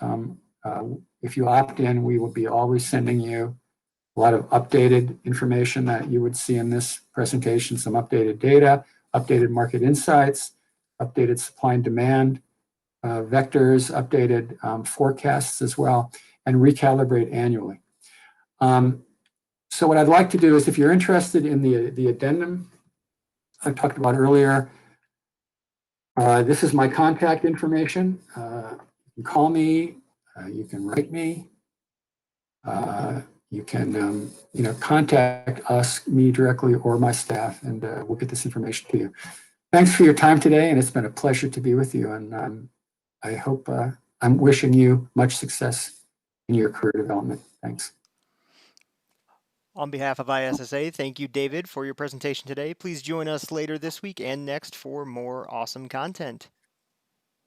If you opt in, we will be always sending you a lot of updated information that you would see in this presentation, some updated data, updated market insights, updated supply and demand vectors, updated forecasts as well, and recalibrate annually. So what I'd like to do is, if you're interested in the addendum I talked about earlier, this is my contact information. You can call me, you can write me, you can contact me directly or my staff, and we'll get this information to you. Thanks for your time today, and it's been a pleasure to be with you. And I hope I'm wishing you much success in your career development. Thanks. On behalf of ISSA, thank you, David, for your presentation today. Please join us later this week and next for more awesome content.